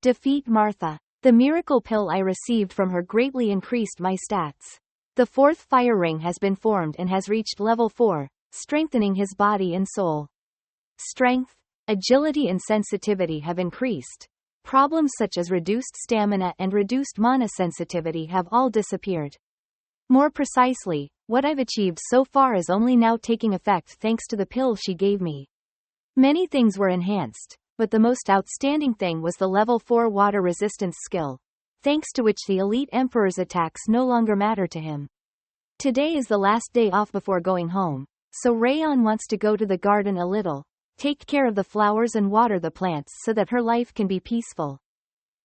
Defeat Martha. The miracle pill I received from her greatly increased my stats. The fourth fire ring has been formed and has reached level 4, strengthening his body and soul. Strength, agility and sensitivity have increased. Problems such as reduced stamina and reduced mana sensitivity have all disappeared. More precisely, what I've achieved so far is only now taking effect thanks to the pill she gave me. Many things were enhanced, but the most outstanding thing was the level 4 water resistance skill, thanks to which the elite emperor's attacks no longer matter to him. Today is the last day off before going home, so Rayon wants to go to the garden a little, take care of the flowers and water the plants so that her life can be peaceful.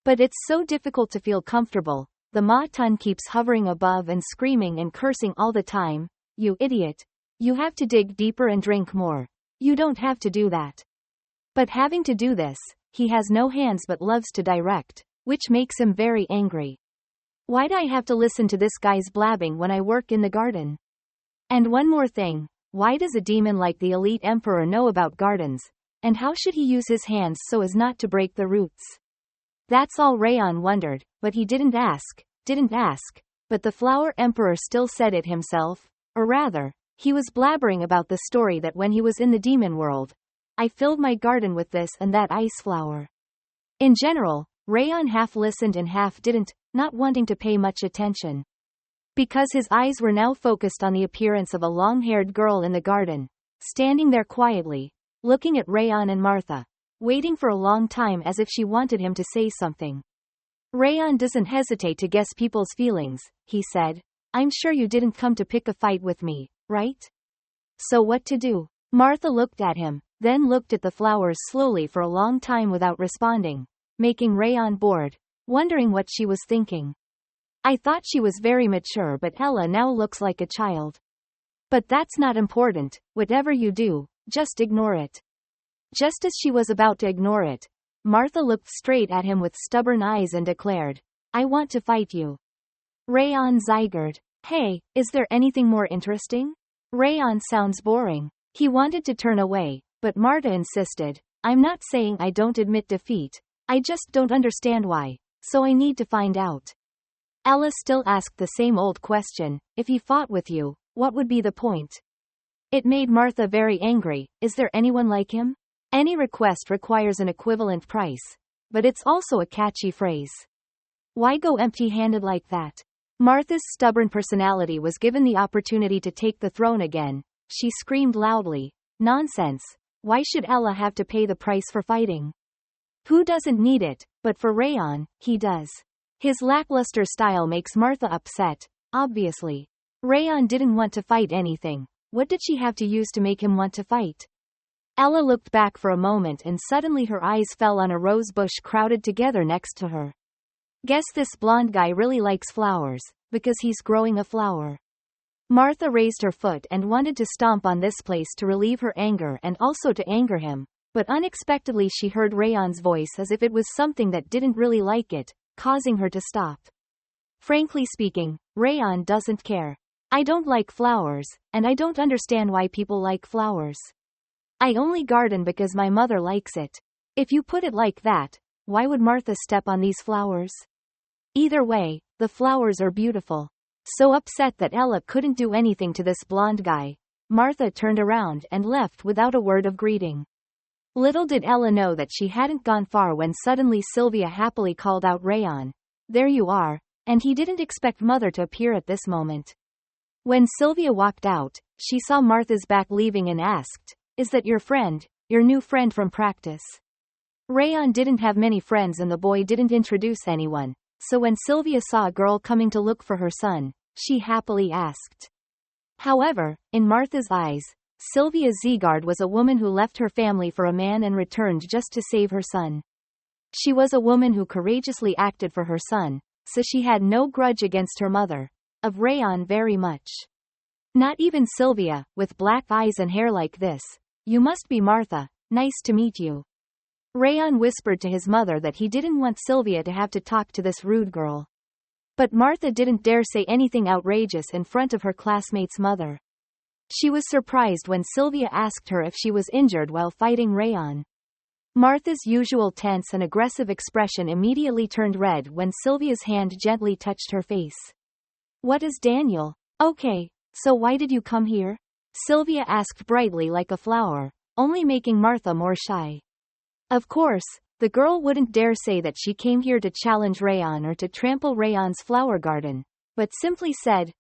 But it's so difficult to feel comfortable. The Ma-tun keeps hovering above and screaming and cursing all the time. You idiot. You have to dig deeper and drink more. You don't have to do that. But having to do this, he has no hands but loves to direct, which makes him very angry. Why'd I have to listen to this guy's blabbing when I work in the garden? And one more thing, why does a demon like the elite emperor know about gardens, and how should he use his hands so as not to break the roots? That's all Rayon wondered, but he didn't ask, but the flower emperor still said it himself, or rather, he was blabbering about the story that when he was in the demon world, I filled my garden with this and that ice flower. In general, Rayon half listened and half didn't, not wanting to pay much attention. Because his eyes were now focused on the appearance of a long-haired girl in the garden, standing there quietly, looking at Rayon and Martha, waiting for a long time as if she wanted him to say something. Rayon doesn't hesitate to guess people's feelings, he said. I'm sure you didn't come to pick a fight with me, right? So what to do? Martha looked at him, then looked at the flowers slowly for a long time without responding, making Rayon bored, wondering what she was thinking. I thought she was very mature, but Ella now looks like a child. But that's not important, whatever you do, just ignore it. Just as she was about to ignore it, Martha looked straight at him with stubborn eyes and declared, I want to fight you. Rayon zygered. Hey, is there anything more interesting? Rayon sounds boring. He wanted to turn away, but Martha insisted, I'm not saying I don't admit defeat, I just don't understand why, so I need to find out. Ella still asked the same old question, if he fought with you, what would be the point? It made Martha very angry. Is there anyone like him? Any request requires an equivalent price, but it's also a catchy phrase. Why go empty-handed like that? Martha's stubborn personality was given the opportunity to take the throne again. She screamed loudly, nonsense, why should Ella have to pay the price for fighting? Who doesn't need it, but for Rayon, he does. His lackluster style makes Martha upset, obviously. Rayon didn't want to fight anything. What did she have to use to make him want to fight? Ella looked back for a moment and suddenly her eyes fell on a rose bush crowded together next to her. Guess this blonde guy really likes flowers, because he's growing a flower. Martha raised her foot and wanted to stomp on this place to relieve her anger and also to anger him, but unexpectedly she heard Rayon's voice as if it was something that didn't really like it, causing her to stop. Frankly speaking, Rayon doesn't care. I don't like flowers, and I don't understand why people like flowers. I only garden because my mother likes it. If you put it like that, why would Martha step on these flowers? Either way, the flowers are beautiful. So upset that Ella couldn't do anything to this blonde guy, Martha turned around and left without a word of greeting. Little did Ella know that she hadn't gone far when suddenly Sylvia happily called out Rayon. There you are, and he didn't expect Mother to appear at this moment. When Sylvia walked out, she saw Martha's back leaving and asked, Is that your friend, your new friend from practice? Rayon didn't have many friends and the boy didn't introduce anyone, so when Sylvia saw a girl coming to look for her son, she happily asked. However, in Martha's eyes, Sylvia Zeegard was a woman who left her family for a man and returned just to save her son. She was a woman who courageously acted for her son, so she had no grudge against her mother, of Rayon very much. Not even Sylvia, with black eyes and hair like this. You must be Martha, nice to meet you. Rayon whispered to his mother that he didn't want Sylvia to have to talk to this rude girl. But Martha didn't dare say anything outrageous in front of her classmate's mother. She was surprised when Sylvia asked her if she was injured while fighting Rayon. Martha's usual tense and aggressive expression immediately turned red when Sylvia's hand gently touched her face. What is Daniel? Okay, so why did you come here? Sylvia asked brightly like a flower, only making Martha more shy. Of course, the girl wouldn't dare say that she came here to challenge Rayon or to trample Rayon's flower garden, but simply said,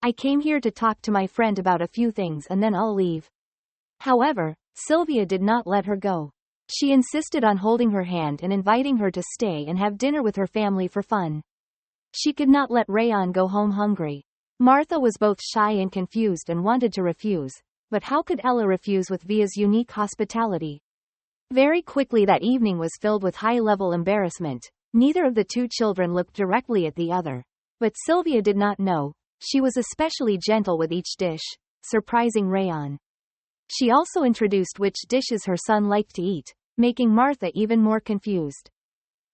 I came here to talk to my friend about a few things and then I'll leave. However, Sylvia did not let her go. She insisted on holding her hand and inviting her to stay and have dinner with her family for fun. She could not let Rayon go home hungry. Martha was both shy and confused and wanted to refuse, but how could Ella refuse with Via's unique hospitality? Very quickly that evening was filled with high-level embarrassment. Neither of the two children looked directly at the other. But Sylvia did not know. She was especially gentle with each dish, surprising Rayon. She also introduced which dishes her son liked to eat, making Martha even more confused.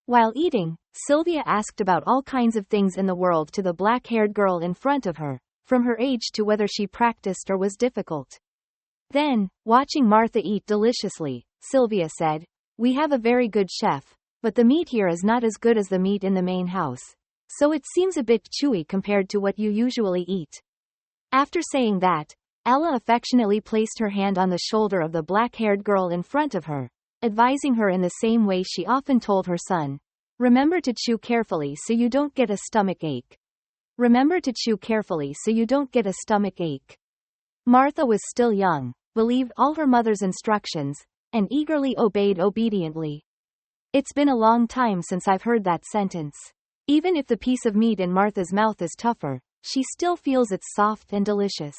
While eating, Sylvia asked about all kinds of things in the world to the black-haired girl in front of her, from her age to whether she practiced or was difficult. Then, watching Martha eat deliciously, Sylvia said, We have a very good chef, but the meat here is not as good as the meat in the main house, so it seems a bit chewy compared to what you usually eat. After saying that, Ella affectionately placed her hand on the shoulder of the black-haired girl in front of her, advising her in the same way she often told her son, Remember to chew carefully so you don't get a stomach ache. Remember to chew carefully so you don't get a stomach ache. Martha was still young, believed all her mother's instructions, and eagerly obeyed obediently. It's been a long time since I've heard that sentence. Even if the piece of meat in Martha's mouth is tougher, she still feels it's soft and delicious.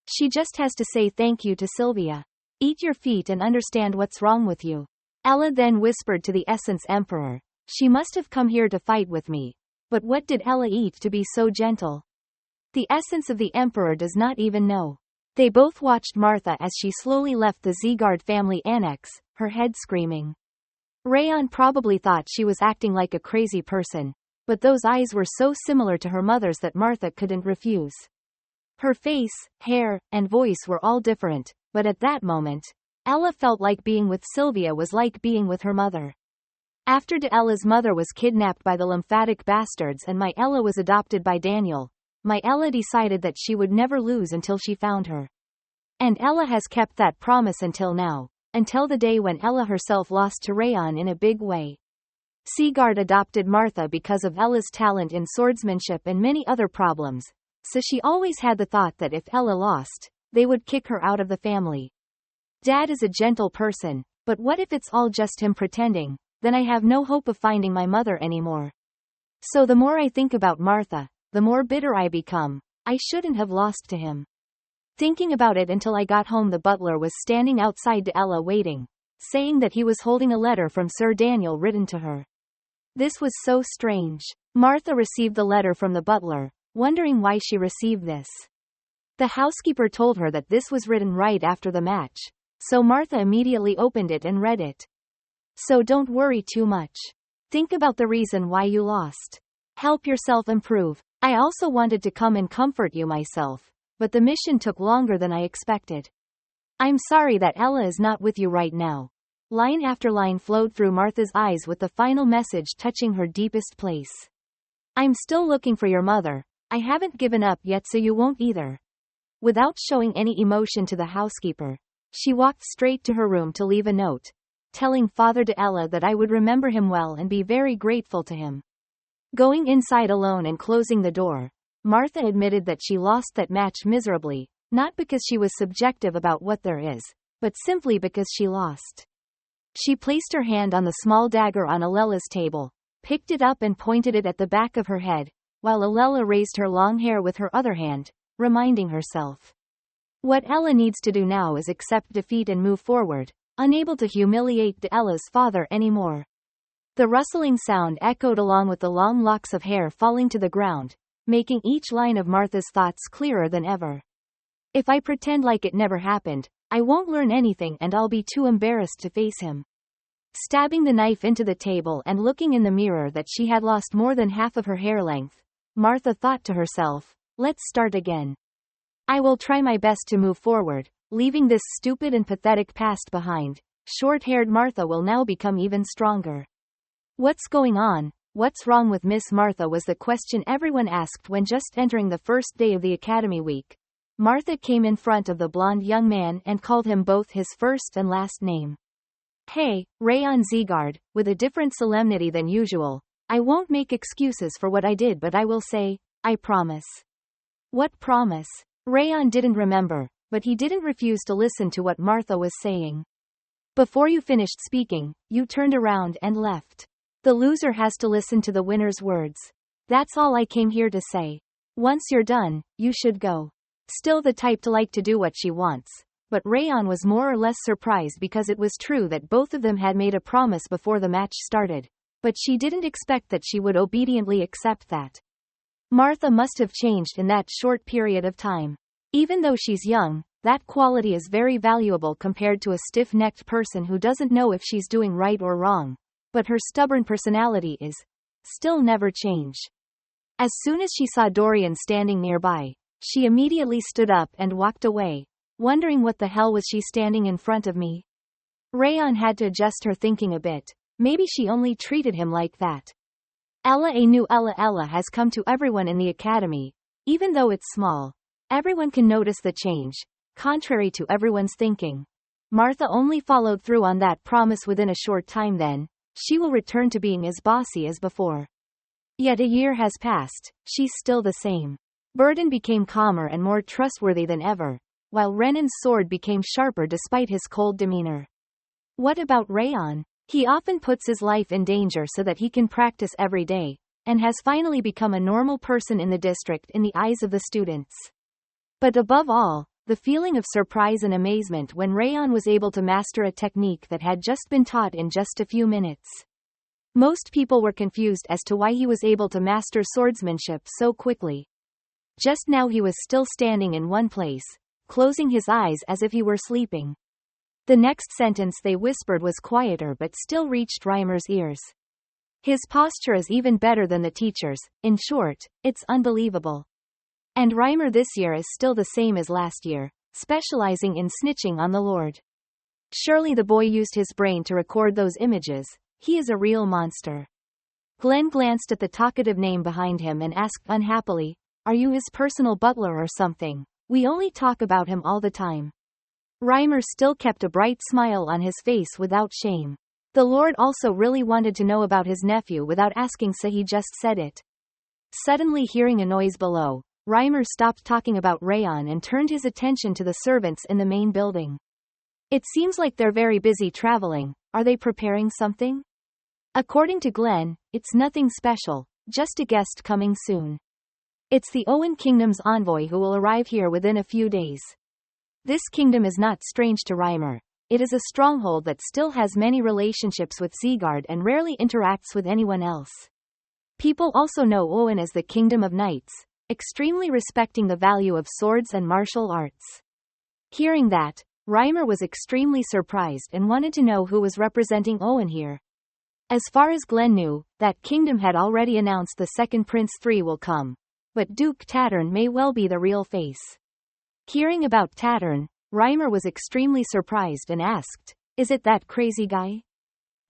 She just has to say thank you to Sylvia. Eat your feet and understand what's wrong with you. Ella then whispered to the Essence Emperor, She must have come here to fight with me. But what did Ella eat to be so gentle? The essence of the Emperor does not even know. They both watched Martha as she slowly left the Zeegard family annex, her head screaming. Rayon probably thought she was acting like a crazy person, but those eyes were so similar to her mother's that Martha couldn't refuse. Her face, hair, and voice were all different, but at that moment, Ella felt like being with Sylvia was like being with her mother. After Ella's mother was kidnapped by the lymphatic bastards and my Ella was adopted by Daniel, my Ella decided that she would never lose until she found her. And Ella has kept that promise until now, until the day when Ella herself lost to Rayon in a big way. Zeegard adopted Martha because of Ella's talent in swordsmanship and many other problems, so she always had the thought that if Ella lost, they would kick her out of the family. Dad is a gentle person, but what if it's all just him pretending? Then I have no hope of finding my mother anymore. So the more I think about Martha, the more bitter I become. I shouldn't have lost to him. Thinking about it until I got home, the butler was standing outside Ella waiting, saying that he was holding a letter from Sir Daniel written to her. This was so strange. Martha received the letter from the butler, wondering why she received this. The housekeeper told her that this was written right after the match, so Martha immediately opened it and read it. So don't worry too much. Think about the reason why you lost. Help yourself improve. I also wanted to come and comfort you myself, but the mission took longer than I expected. I'm sorry that Ella is not with you right now. Line after line flowed through Martha's eyes with the final message touching her deepest place. I'm still looking for your mother. I haven't given up yet, so you won't either. Without showing any emotion to the housekeeper, she walked straight to her room to leave a note, telling Father Ella that I would remember him well and be very grateful to him. Going inside alone and closing the door, Martha admitted that she lost that match miserably, not because she was subjective about what there is, but simply because she lost. She placed her hand on the small dagger on Alella's table, picked it up and pointed it at the back of her head, while Alella raised her long hair with her other hand, reminding herself. What Ella needs to do now is accept defeat and move forward, unable to humiliate Ella's father anymore. The rustling sound echoed along with the long locks of hair falling to the ground, making each line of Martha's thoughts clearer than ever. If I pretend like it never happened, I won't learn anything and I'll be too embarrassed to face him. Stabbing the knife into the table and looking in the mirror that she had lost more than half of her hair length, Martha thought to herself, let's start again. I will try my best to move forward, leaving this stupid and pathetic past behind, short-haired Martha will now become even stronger. What's going on? What's wrong with Miss Martha was the question everyone asked when just entering the first day of the academy week. Martha came in front of the blonde young man and called him both his first and last name. Hey, Rayon Zegard, with a different solemnity than usual. I won't make excuses for what I did, but I will say, I promise. What promise? Rayon didn't remember, but he didn't refuse to listen to what Martha was saying. Before you finished speaking, you turned around and left. The loser has to listen to the winner's words. That's all I came here to say. Once you're done, you should go. Still the type to like to do what she wants. But Rayon was more or less surprised because it was true that both of them had made a promise before the match started. But she didn't expect that she would obediently accept that. Martha must have changed in that short period of time. Even though she's young, that quality is very valuable compared to a stiff-necked person who doesn't know if she's doing right or wrong. But her stubborn personality is still never change. As soon as she saw Dorian standing nearby, she immediately stood up and walked away, wondering what the hell was she standing in front of me. Rayon had to adjust her thinking a bit. Maybe she only treated him like that. A new Ella has come to everyone in the academy. Even though it's small, everyone can notice the change, contrary to everyone's thinking. Martha only followed through on that promise within a short time. Then she will return to being as bossy as before. Yet a year has passed, she's still the same. Burden became calmer and more trustworthy than ever, while Renan's sword became sharper despite his cold demeanor. What about Rayon? He often puts his life in danger so that he can practice every day, and has finally become a normal person in the district in the eyes of the students. But above all, the feeling of surprise and amazement when Rayon was able to master a technique that had just been taught in just a few minutes. Most people were confused as to why he was able to master swordsmanship so quickly. Just now he was still standing in one place, closing his eyes as if he were sleeping. The next sentence they whispered was quieter but still reached Reimer's ears. His posture is even better than the teacher's. In short, it's unbelievable. And Reimer this year is still the same as last year, specializing in snitching on the Lord. Surely the boy used his brain to record those images. He is a real monster. Glenn glanced at the talkative name behind him and asked unhappily, "Are you his personal butler or something? We only talk about him all the time." Reimer still kept a bright smile on his face without shame. The Lord also really wanted to know about his nephew without asking, so he just said it. Suddenly hearing a noise below, Reimer stopped talking about Rayon and turned his attention to the servants in the main building. It seems like they're very busy traveling. Are they preparing something? According to Glenn, it's nothing special, just a guest coming soon. It's the Owen Kingdom's envoy who will arrive here within a few days. This kingdom is not strange to Reimer. It is a stronghold that still has many relationships with Zegard and rarely interacts with anyone else. People also know Owen as the Kingdom of Knights, extremely respecting the value of swords and martial arts. Hearing that, Reimer was extremely surprised and wanted to know who was representing Owen here. As far as Glenn knew, that kingdom had already announced the second Prince 3 will come. But Duke Tattern may well be the real face. Hearing about Tattern, Reimer was extremely surprised and asked, "Is it that crazy guy?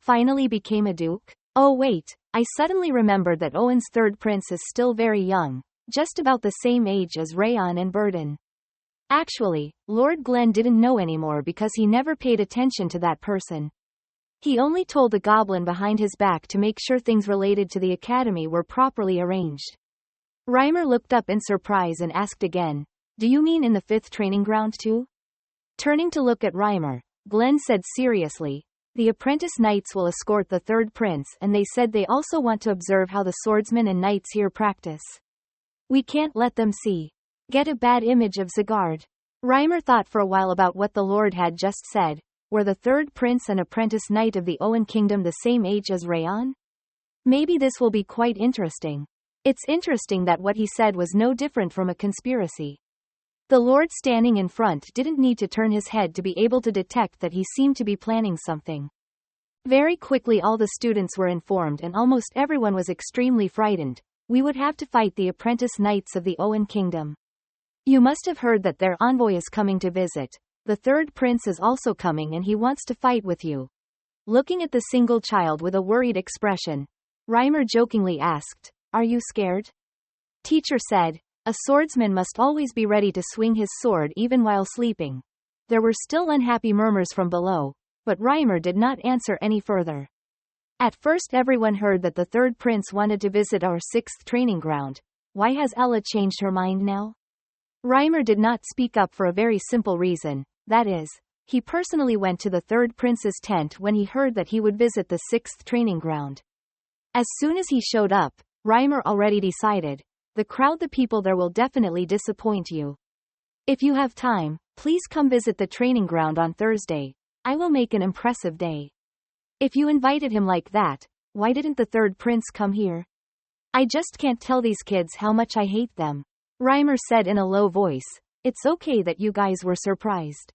Finally became a duke? Oh wait, I suddenly remembered that Owen's third prince is still very young, just about the same age as Rayon and Burden." Actually, Lord Glenn didn't know anymore because he never paid attention to that person. He only told the goblin behind his back to make sure things related to the academy were properly arranged. Reimer looked up in surprise and asked again, "Do you mean in the 5th training ground too?" Turning to look at Reimer, Glenn said seriously, "The apprentice knights will escort the third prince, and they said they also want to observe how the swordsmen and knights here practice. We can't let them get a bad image of Zegard." Reimer thought for a while about what the Lord had just said. Were the third prince and apprentice knight of the Owen Kingdom the same age as Rayon? Maybe this will be quite interesting. It's interesting that what he said was no different from a conspiracy. The Lord standing in front didn't need to turn his head to be able to detect that he seemed to be planning something. Very quickly all the students were informed and almost everyone was extremely frightened. "We would have to fight the apprentice knights of the Owen Kingdom. You must have heard that their envoy is coming to visit. the third prince is also coming and he wants to fight with you. Looking at the single child with a worried expression, Reimer jokingly asked, "Are you scared?" Teacher said, "A swordsman must always be ready to swing his sword even while sleeping." There were still unhappy murmurs from below, but Reimer did not answer any further. At first everyone heard that the third prince wanted to visit our sixth training ground. Why has Ella changed her mind now? Reimer did not speak up for a very simple reason, that is, he personally went to the third prince's tent when he heard that he would visit the sixth training ground. As soon as he showed up, Reimer already decided, the crowd, the people there will definitely disappoint you. If you have time, please come visit the training ground on Thursday. I will make an impressive day. If you invited him like that, why didn't the third prince come here? I just can't tell these kids how much I hate them. Reimer said in a low voice, it's okay that you guys were surprised.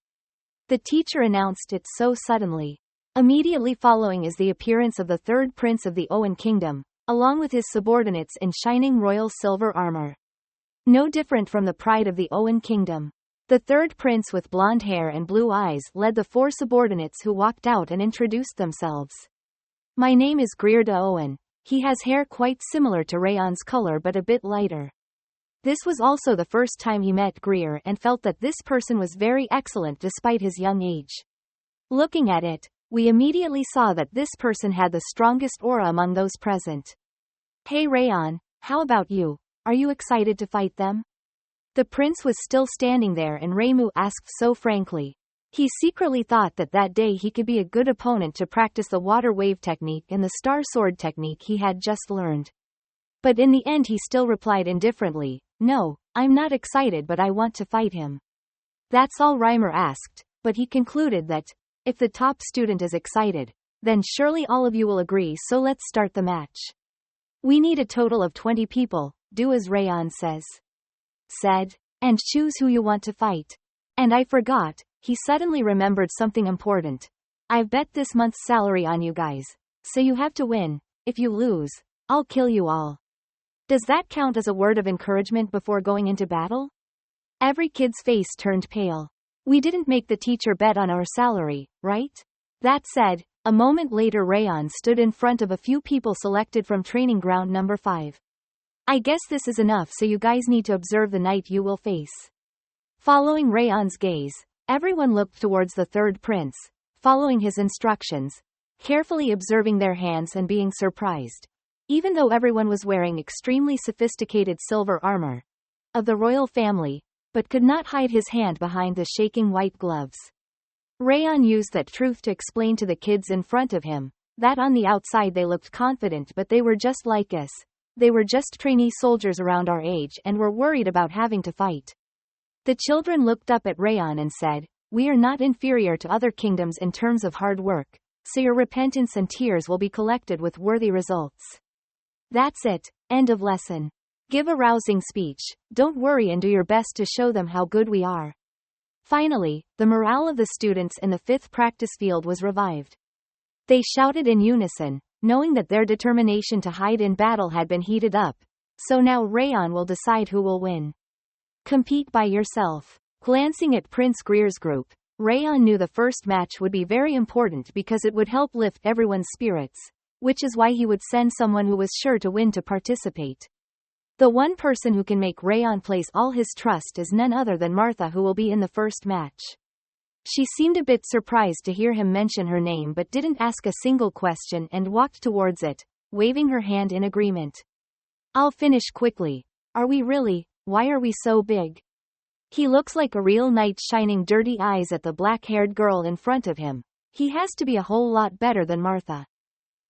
The teacher announced it so suddenly. Immediately following is the appearance of the third prince of the Owen Kingdom, along with his subordinates in shining royal silver armor. No different from the pride of the Owen Kingdom. The third prince with blonde hair and blue eyes led the four subordinates who walked out and introduced themselves. My name is Greer de Owen. He has hair quite similar to Rayon's color but a bit lighter. This was also the first time he met Greer and felt that this person was very excellent despite his young age. Looking at it, we immediately saw that this person had the strongest aura among those present. Hey Rayon, how about you? Are you excited to fight them? The prince was still standing there and Reimu asked so frankly. He secretly thought that that day he could be a good opponent to practice the water wave technique and the star sword technique he had just learned. But in the end he still replied indifferently, no, I'm not excited but I want to fight him. That's all Reimer asked, but he concluded that, if the top student is excited, then surely all of you will agree, so let's start the match. We need a total of 20 people, do as Rayon said, and choose who you want to fight. And I forgot, he suddenly remembered something important. I've bet this month's salary on you guys, so you have to win. If you lose, I'll kill you all. Does that count as a word of encouragement before going into battle? Every kid's face turned pale. We didn't make the teacher bet on our salary, right? That said, a moment later Rayon stood in front of a few people selected from training ground number 5. I guess this is enough, so you guys need to observe the knight you will face. Following Rayon's gaze, everyone looked towards the third prince, following his instructions, carefully observing their hands and being surprised. Even though everyone was wearing extremely sophisticated silver armor of the royal family, but could not hide his hand behind the shaking white gloves. Rayon used that truth to explain to the kids in front of him, that on the outside they looked confident but they were just like us. They were just trainee soldiers around our age and were worried about having to fight. The children looked up at Rayon and said, we are not inferior to other kingdoms in terms of hard work, so your repentance and tears will be collected with worthy results. That's it, end of lesson. Give a rousing speech, don't worry and do your best to show them how good we are. Finally, the morale of the students in the 5th practice field was revived. They shouted in unison, knowing that their determination to hide in battle had been heated up, so now Rayon will decide who will win. Compete by yourself. Glancing at Prince Greer's group, Rayon knew the first match would be very important because it would help lift everyone's spirits, which is why he would send someone who was sure to win to participate. The one person who can make Rayon place all his trust is none other than Martha, who will be in the first match. She seemed a bit surprised to hear him mention her name but didn't ask a single question and walked towards it, waving her hand in agreement. I'll finish quickly. Are we really? Why are we so big? He looks like a real knight, shining dirty eyes at the black-haired girl in front of him. He has to be a whole lot better than Martha.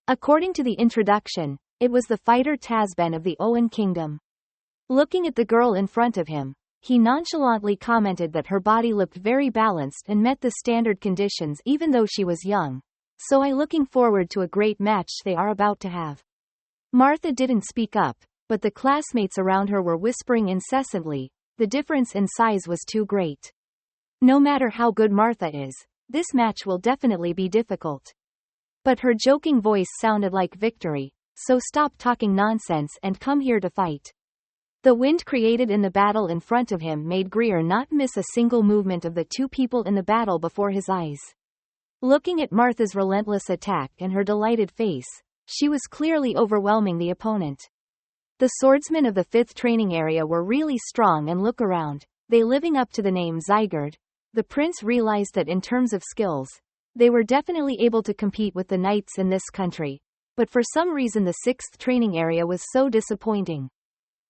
According to the introduction, it was the fighter Tasben of the Owen Kingdom. Looking at the girl in front of him, he nonchalantly commented that her body looked very balanced and met the standard conditions even though she was young. So I'm looking forward to a great match they are about to have. Martha didn't speak up, but the classmates around her were whispering incessantly. The difference in size was too great. No matter how good Martha is, this match will definitely be difficult. But her joking voice sounded like victory, so stop talking nonsense and come here to fight. The wind created in the battle in front of him made Greer not miss a single movement of the two people in the battle before his eyes. Looking at Martha's relentless attack and her delighted face, she was clearly overwhelming the opponent. The swordsmen of the 5th training area were really strong, and look around, they living up to the name Zygarde. The prince realized that in terms of skills, they were definitely able to compete with the knights in this country, but for some reason the 6th training area was so disappointing.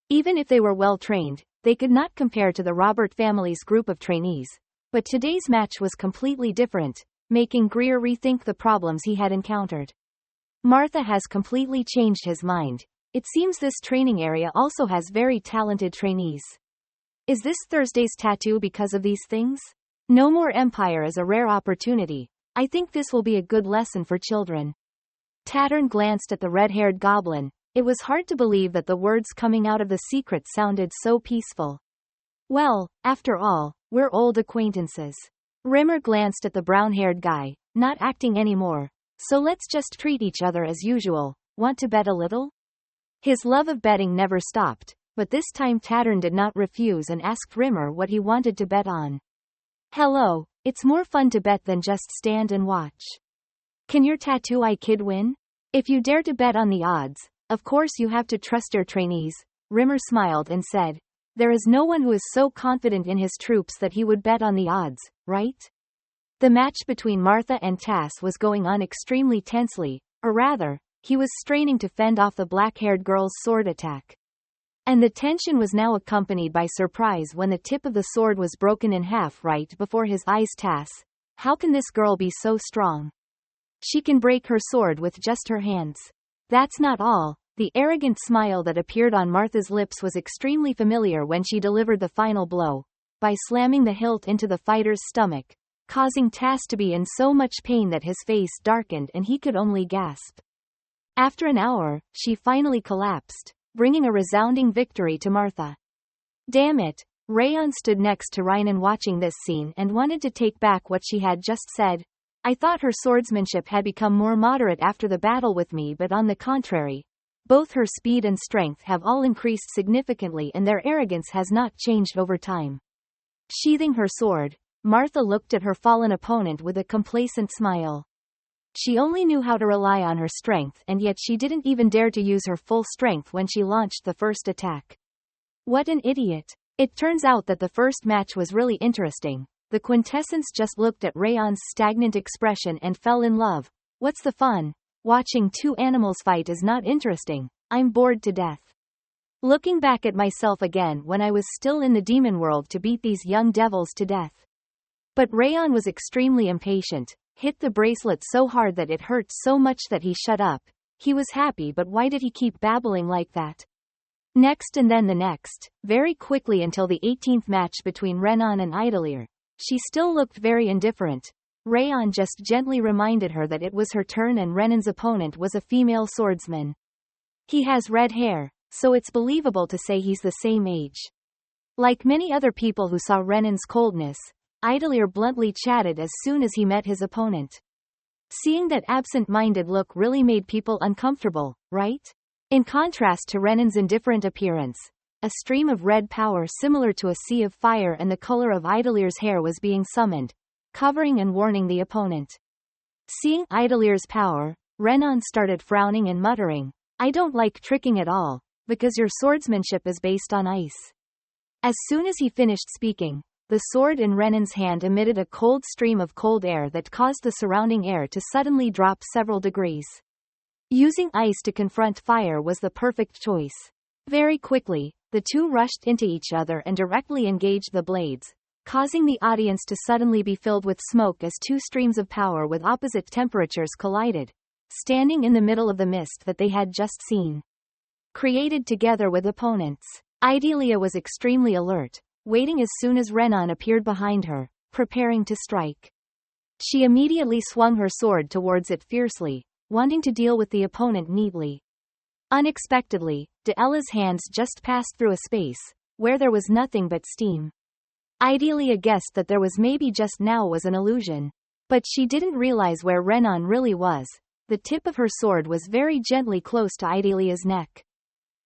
Even if they were well trained, they could not compare to the Robert family's group of trainees, but today's match was completely different, making Greer rethink the problems he had encountered. Martha has completely changed his mind. It seems this training area also has very talented trainees. Is this Thursday's tattoo because of these things? No more empire is a rare opportunity. I think this will be a good lesson for children. Tattern glanced at the red-haired goblin. It was hard to believe that the words coming out of the secret sounded so peaceful. Well, after all, we're old acquaintances. Rimmer glanced at the brown-haired guy. Not acting anymore. So let's just treat each other as usual. Want to bet a little? His love of betting never stopped, but this time Tattern did not refuse and asked Rimmer what he wanted to bet on. Hello, it's more fun to bet than just stand and watch. Can your tattoo eye kid win? If you dare to bet on the odds, of course you have to trust your trainees. Rimmer smiled and said, there is no one who is so confident in his troops that he would bet on the odds, right? The match between Martha and Tass was going on extremely tensely, or rather, he was straining to fend off the black-haired girl's sword attack. And the tension was now accompanied by surprise when the tip of the sword was broken in half right before his eyes. Tass, how can this girl be so strong? She can break her sword with just her hands. That's not all. The arrogant smile that appeared on Martha's lips was extremely familiar when she delivered the final blow, by slamming the hilt into the fighter's stomach, causing Tass to be in so much pain that his face darkened and he could only gasp. After an hour, she finally collapsed, bringing a resounding victory to Martha. Damn it! Rayon stood next to Renan watching this scene and wanted to take back what she had just said. I thought her swordsmanship had become more moderate after the battle with me, but on the contrary, both her speed and strength have all increased significantly and their arrogance has not changed over time. Sheathing her sword, Martha looked at her fallen opponent with a complacent smile. She only knew how to rely on her strength, and yet she didn't even dare to use her full strength when she launched the first attack. What an idiot. It turns out that the first match was really interesting. The quintessence just looked at Rayon's stagnant expression and fell in love. What's the fun? Watching two animals fight is not interesting. I'm bored to death. Looking back at myself again when I was still in the demon world to beat these young devils to death. But Rayon was extremely impatient, hit the bracelet so hard that it hurt so much that he shut up. He was happy, but why did he keep babbling like that? Next and then the next, very quickly until the 18th match between Renan and Idolier. She still looked very indifferent. Rayon just gently reminded her that it was her turn and Renan's opponent was a female swordsman. He has red hair, so it's believable to say he's the same age. Like many other people who saw Renan's coldness, Idolier bluntly chatted as soon as he met his opponent. Seeing that absent-minded look really made people uncomfortable, right? In contrast to Renan's indifferent appearance, a stream of red power similar to a sea of fire and the color of Idolier's hair was being summoned, covering and warning the opponent. Seeing Idolier's power, Renan started frowning and muttering, I don't like tricking at all, because your swordsmanship is based on ice. As soon as he finished speaking, the sword in Renan's hand emitted a cold stream of cold air that caused the surrounding air to suddenly drop several degrees. Using ice to confront fire was the perfect choice. Very quickly, the two rushed into each other and directly engaged the blades, causing the audience to suddenly be filled with smoke as two streams of power with opposite temperatures collided, standing in the middle of the mist that they had just seen. Created together with opponents, Idalia was extremely alert, waiting as soon as Renan appeared behind her, preparing to strike. She immediately swung her sword towards it fiercely, wanting to deal with the opponent neatly. Unexpectedly, Deella's hands just passed through a space, where there was nothing but steam. Idalia guessed that there was maybe just now was an illusion. But she didn't realize where Renan really was. The tip of her sword was very gently close to Idalia's neck.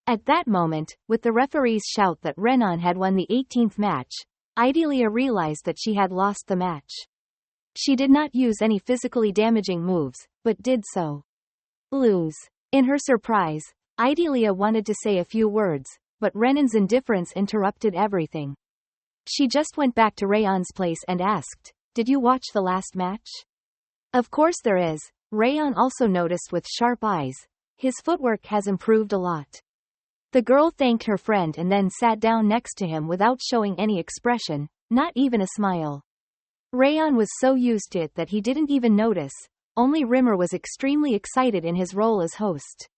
At that moment, with the referee's shout that Renan had won the 18th match, Idalia realized that she had lost the match. She did not use any physically damaging moves, but did so. Lose. In her surprise, Idalia wanted to say a few words, but Renan's indifference interrupted everything. She just went back to Rayon's place and asked, "Did you watch the last match?" "Of course there is," Rayon also noticed with sharp eyes. "His footwork has improved a lot." The girl thanked her friend and then sat down next to him without showing any expression, not even a smile. Rayon was so used to it that he didn't even notice. Only Rimmer was extremely excited in his role as host.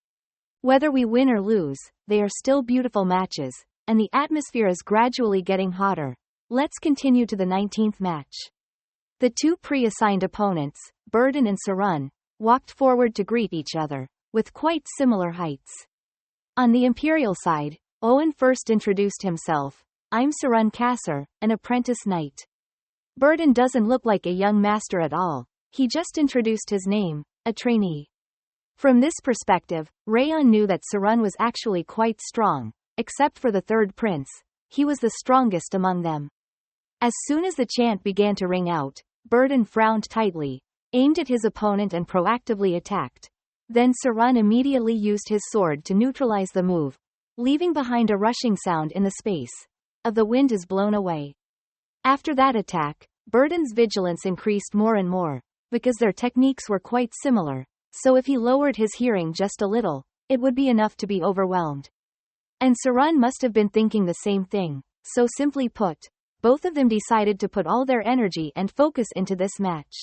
Whether we win or lose, they are still beautiful matches, and the atmosphere is gradually getting hotter. Let's continue to the 19th match. The two pre-assigned opponents, Burden and Sarun, walked forward to greet each other, with quite similar heights. On the Imperial side, Owen first introduced himself. "I'm Sarun Kasser, an apprentice knight." Burden doesn't look like a young master at all. He just introduced his name, a trainee. From this perspective, Rayon knew that Sarun was actually quite strong, except for the third prince. He was the strongest among them. As soon as the chant began to ring out, Burden frowned tightly, aimed at his opponent and proactively attacked. Then Sarun immediately used his sword to neutralize the move, leaving behind a rushing sound in the space of the wind is blown away. After that attack, Burden's vigilance increased more and more, because their techniques were quite similar, so if he lowered his hearing just a little, it would be enough to be overwhelmed. And Sarun must have been thinking the same thing, so simply put, both of them decided to put all their energy and focus into this match.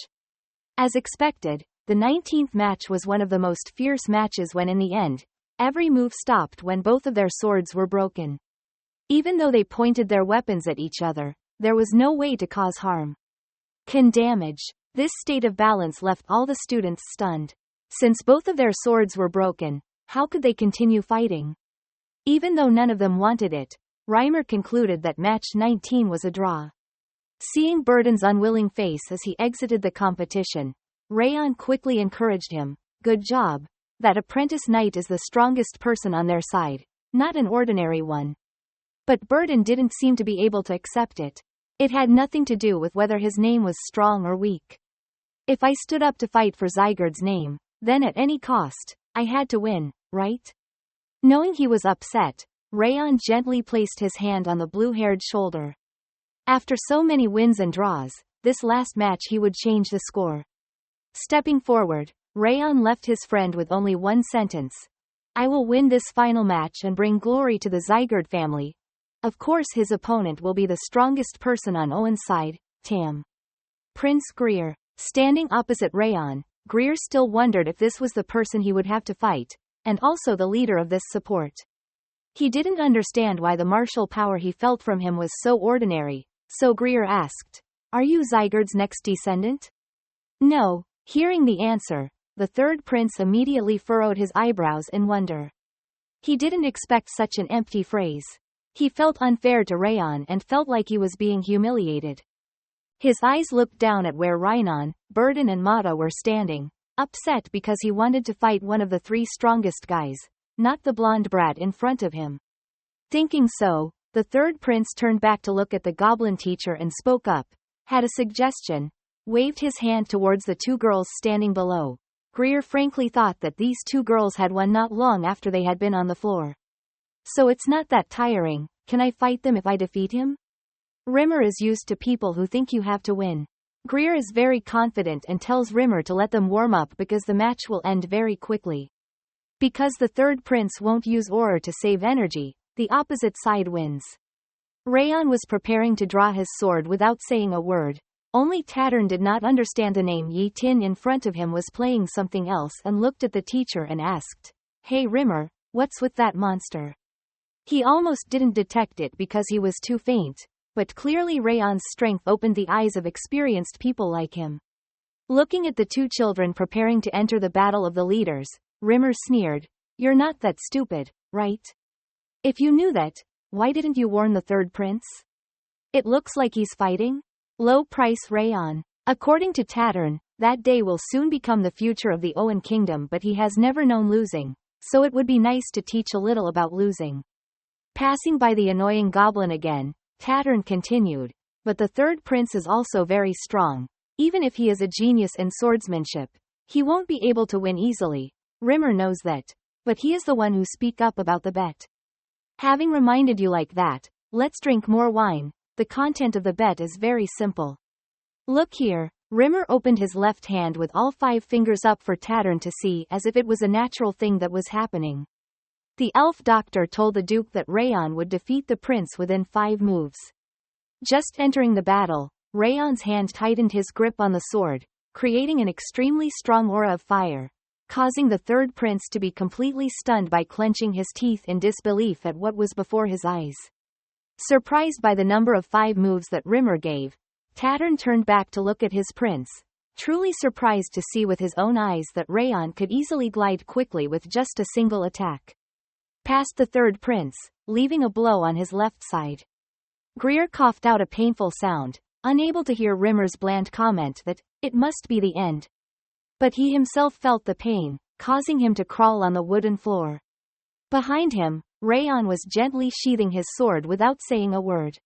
As expected, the 19th match was one of the most fierce matches when in the end, every move stopped when both of their swords were broken. Even though they pointed their weapons at each other, there was no way to cause harm. Can damage. This state of balance left all the students stunned. Since both of their swords were broken, how could they continue fighting? Even though none of them wanted it, Reimer concluded that match 19 was a draw. Seeing Burden's unwilling face as he exited the competition, Rayon quickly encouraged him. "Good job. That apprentice knight is the strongest person on their side, not an ordinary one." But Burden didn't seem to be able to accept it. It had nothing to do with whether his name was strong or weak. "If I stood up to fight for Zygarde's name, then at any cost, I had to win, right?" Knowing he was upset, Rayon gently placed his hand on the blue-haired shoulder. After so many wins and draws, this last match he would change the score. Stepping forward, Rayon left his friend with only one sentence. "I will win this final match and bring glory to the Zygarde family." Of course his opponent will be the strongest person on Owen's side, Tam. Prince Greer. Standing opposite Rayon, Greer still wondered if this was the person he would have to fight, and also the leader of this support. He didn't understand why the martial power he felt from him was so ordinary, so Greer asked, "Are you Zygarde's next descendant?" "No." Hearing the answer, the third prince immediately furrowed his eyebrows in wonder. He didn't expect such an empty phrase. He felt unfair to Rayon and felt like he was being humiliated. His eyes looked down at where Renan, Burden and Mata were standing, upset because he wanted to fight one of the three strongest guys, not the blonde brat in front of him. Thinking so, the third prince turned back to look at the goblin teacher and spoke up, had a suggestion, waved his hand towards the two girls standing below. Greer frankly thought that these two girls had won not long after they had been on the floor. "So it's not that tiring. Can I fight them if I defeat him?" Rimmer is used to people who think you have to win. Greer is very confident and tells Rimmer to let them warm up because the match will end very quickly. Because the third prince won't use aura to save energy, the opposite side wins. Rayon was preparing to draw his sword without saying a word. Only Tattern did not understand the name Yi Tin in front of him was playing something else and looked at the teacher and asked, "Hey Rimmer, what's with that monster?" He almost didn't detect it because he was too faint, but clearly Rayon's strength opened the eyes of experienced people like him. Looking at the two children preparing to enter the battle of the leaders, Rimmer sneered, "You're not that stupid, right? If you knew that, why didn't you warn the third prince? It looks like he's fighting? Low price Rayon. According to Tattern, that day will soon become the future of the Owen kingdom, but he has never known losing, so it would be nice to teach a little about losing. Passing by the annoying goblin again, Tattern continued, but the third prince is also very strong. Even if he is a genius in swordsmanship, he won't be able to win easily. Rimmer knows that. But he is the one who speak up about the bet. Having reminded you like that, let's drink more wine. The content of the bet is very simple. Look here. Rimmer opened his left hand with all 5 fingers up for Tattern to see, as if it was a natural thing that was happening. The elf doctor told the Duke that Rayon would defeat the prince within 5 moves. Just entering the battle, Rayon's hand tightened his grip on the sword, creating an extremely strong aura of fire, causing the third prince to be completely stunned by clenching his teeth in disbelief at what was before his eyes. Surprised by the number of 5 moves that Rimmer gave, Tattern turned back to look at his prince, truly surprised to see with his own eyes that Rayon could easily glide quickly with just a single attack past the third prince, leaving a blow on his left side. Greer coughed out a painful sound, unable to hear Rimmer's bland comment that it must be the end. But he himself felt the pain, causing him to crawl on the wooden floor. Behind him, Rayon was gently sheathing his sword without saying a word.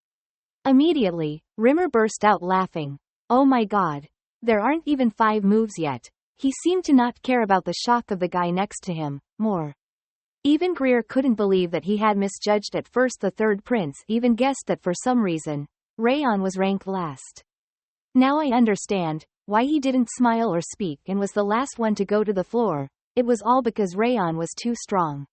Immediately, Rimmer burst out laughing. Oh my god. There aren't even 5 moves yet. He seemed to not care about the shock of the guy next to him, more. Even Greer couldn't believe that he had misjudged at first. The third prince even guessed that for some reason, Rayon was ranked last. Now I understand why he didn't smile or speak and was the last one to go to the floor. It was all because Rayon was too strong.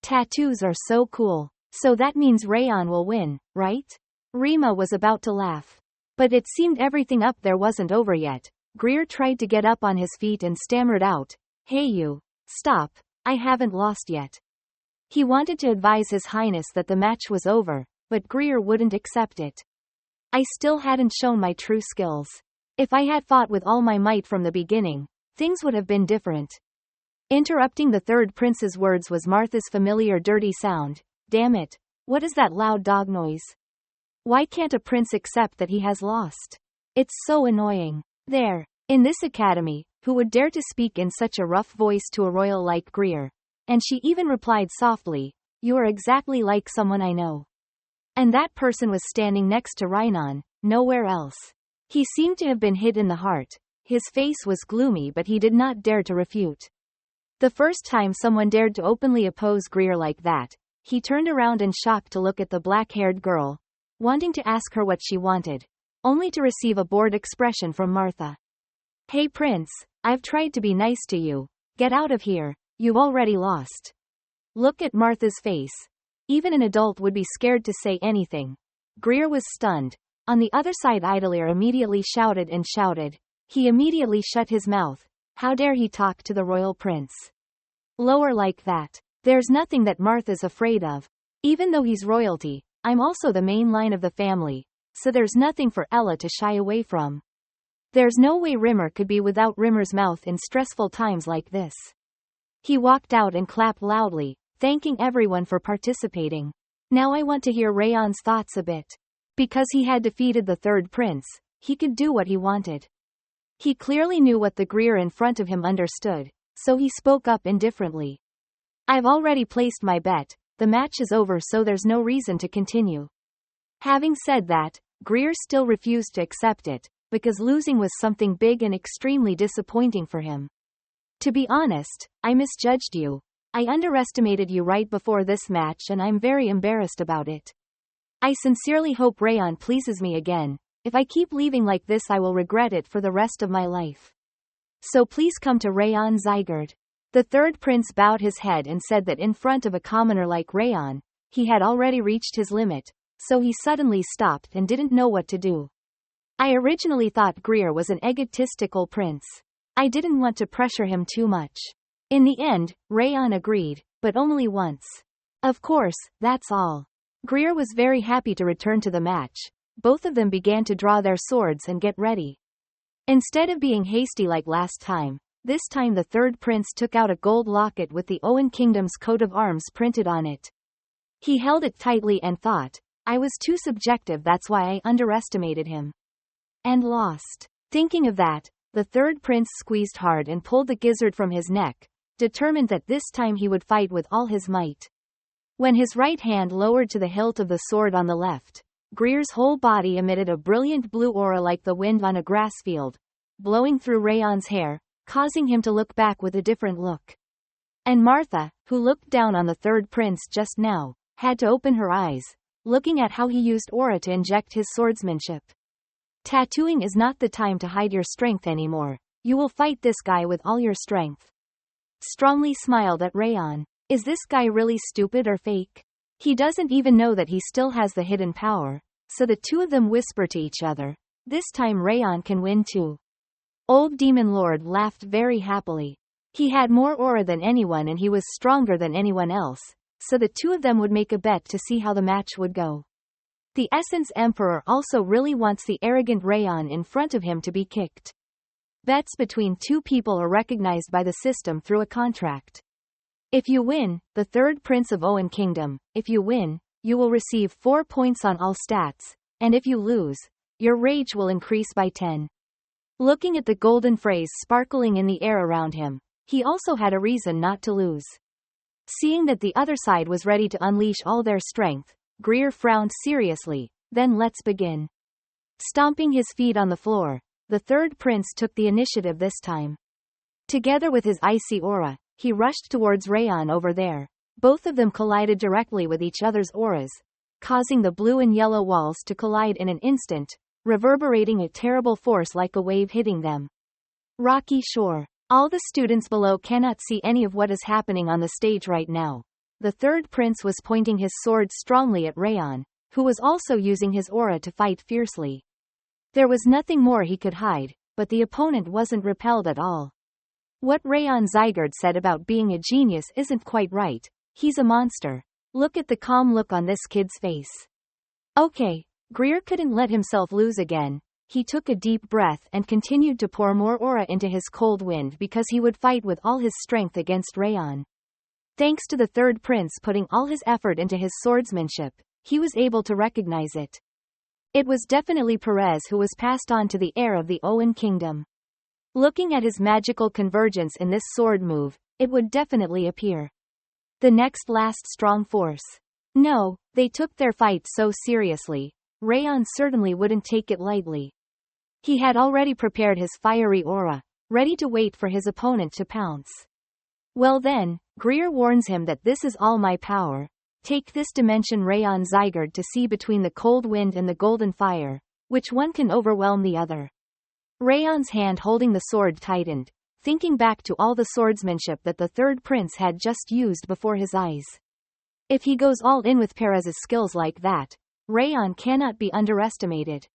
Tattoos are so cool. So that means Rayon will win, right? Rima was about to laugh. But it seemed everything up there wasn't over yet. Greer tried to get up on his feet and stammered out, "Hey you, stop, I haven't lost yet." He wanted to advise His Highness that the match was over, but Greer wouldn't accept it. I still hadn't shown my true skills. If I had fought with all my might from the beginning, things would have been different. Interrupting the third prince's words was Martha's familiar dirty sound. Damn it, what is that loud dog noise? Why can't a prince accept that he has lost? It's so annoying. There, in this academy, who would dare to speak in such a rough voice to a royal like Greer? And she even replied softly, "You are exactly like someone I know." And that person was standing next to Renan, nowhere else. He seemed to have been hit in the heart. His face was gloomy, but he did not dare to refute. The first time someone dared to openly oppose Greer like that, he turned around in shock to look at the black-haired girl, wanting to ask her what she wanted, only to receive a bored expression from Martha. "Hey Prince, I've tried to be nice to you. Get out of here, you've already lost." Look at Martha's face. Even an adult would be scared to say anything. Greer was stunned. On the other side, Idolier immediately shouted and shouted. He immediately shut his mouth. How dare he talk to the royal prince? Lower like that. There's nothing that Martha's afraid of. Even though he's royalty, I'm also the main line of the family, so there's nothing for Ella to shy away from. There's no way Rimmer could be without Rimmer's mouth in stressful times like this. He walked out and clapped loudly, thanking everyone for participating. Now I want to hear Rayon's thoughts a bit. Because he had defeated the third prince, he could do what he wanted. He clearly knew what the Greer in front of him understood, so he spoke up indifferently. I've already placed my bet, the match is over, so there's no reason to continue. Having said that, Greer still refused to accept it, because losing was something big and extremely disappointing for him. To be honest, I misjudged you. I underestimated you right before this match and I'm very embarrassed about it. I sincerely hope Rayon pleases me again. If I keep leaving like this I will regret it for the rest of my life. So please come to Rayon Zygarde. The third prince bowed his head and said that in front of a commoner like Rayon, he had already reached his limit, so he suddenly stopped and didn't know what to do. I originally thought Greer was an egotistical prince. I didn't want to pressure him too much. In the end, Rayon agreed, but only once. Of course, that's all. Greer was very happy to return to the match. Both of them began to draw their swords and get ready. Instead of being hasty like last time, this time the third prince took out a gold locket with the Owen Kingdom's coat of arms printed on it. He held it tightly and thought, I was too subjective, that's why I underestimated him. And lost. Thinking of that, the third prince squeezed hard and pulled the gizzard from his neck, determined that this time he would fight with all his might. When his right hand lowered to the hilt of the sword on the left, Greer's whole body emitted a brilliant blue aura like the wind on a grass field, blowing through Rayon's hair, causing him to look back with a different look. And Martha, who looked down on the third prince just now, had to open her eyes, looking at how he used aura to inject his swordsmanship. Tattooing is not the time to hide your strength anymore. You will fight this guy with all your strength. Strongly smiled at Rayon. Is this guy really stupid or fake? He doesn't even know that he still has the hidden power, so the two of them whisper to each other. This time Rayon can win too. Old Demon Lord laughed very happily. He had more aura than anyone and he was stronger than anyone else, so the two of them would make a bet to see how the match would go. The Essence Emperor also really wants the arrogant Rayon in front of him to be kicked. Bets between two people are recognized by the system through a contract. If you win, the third prince of Owen Kingdom, if you win, you will receive 4 points on all stats, and if you lose, your rage will increase by 10. Looking at the golden phrase sparkling in the air around him, he also had a reason not to lose. Seeing that the other side was ready to unleash all their strength, Greer frowned seriously. Then let's begin. Stomping his feet on the floor, the third prince took the initiative this time. Together with his icy aura, he rushed towards Rayon over there. Both of them collided directly with each other's auras, causing the blue and yellow walls to collide in an instant, reverberating a terrible force like a wave hitting them. Rocky Shore. All the students below cannot see any of what is happening on the stage right now. The third prince was pointing his sword strongly at Rayon, who was also using his aura to fight fiercely. There was nothing more he could hide, but the opponent wasn't repelled at all. What Rayon Zygarde said about being a genius isn't quite right. He's a monster. Look at the calm look on this kid's face. Okay, Greer couldn't let himself lose again. He took a deep breath and continued to pour more aura into his cold wind because he would fight with all his strength against Rayon. Thanks to the third prince putting all his effort into his swordsmanship, he was able to recognize it. It was definitely Perez who was passed on to the heir of the Owen Kingdom. Looking at his magical convergence in this sword move, it would definitely appear the next last strong force. No, they took their fight so seriously. Rayon certainly wouldn't take it lightly. He had already prepared his fiery aura, ready to wait for his opponent to pounce. Well then, Greer warns him that this is all my power. Take this dimension Rayon Zygarde to see between the cold wind and the golden fire, which one can overwhelm the other. Rayon's hand holding the sword tightened, thinking back to all the swordsmanship that the third prince had just used before his eyes. If he goes all in with Perez's skills like that, Rayon cannot be underestimated.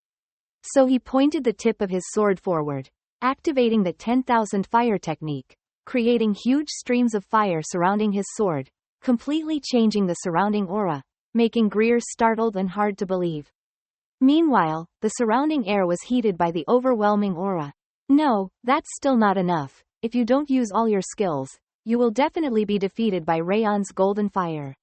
So he pointed the tip of his sword forward, activating the 10,000 fire technique, creating huge streams of fire surrounding his sword, completely changing the surrounding aura, making Greer startled and hard to believe. Meanwhile, the surrounding air was heated by the overwhelming aura. No, that's still not enough. If you don't use all your skills, you will definitely be defeated by Rayon's golden fire.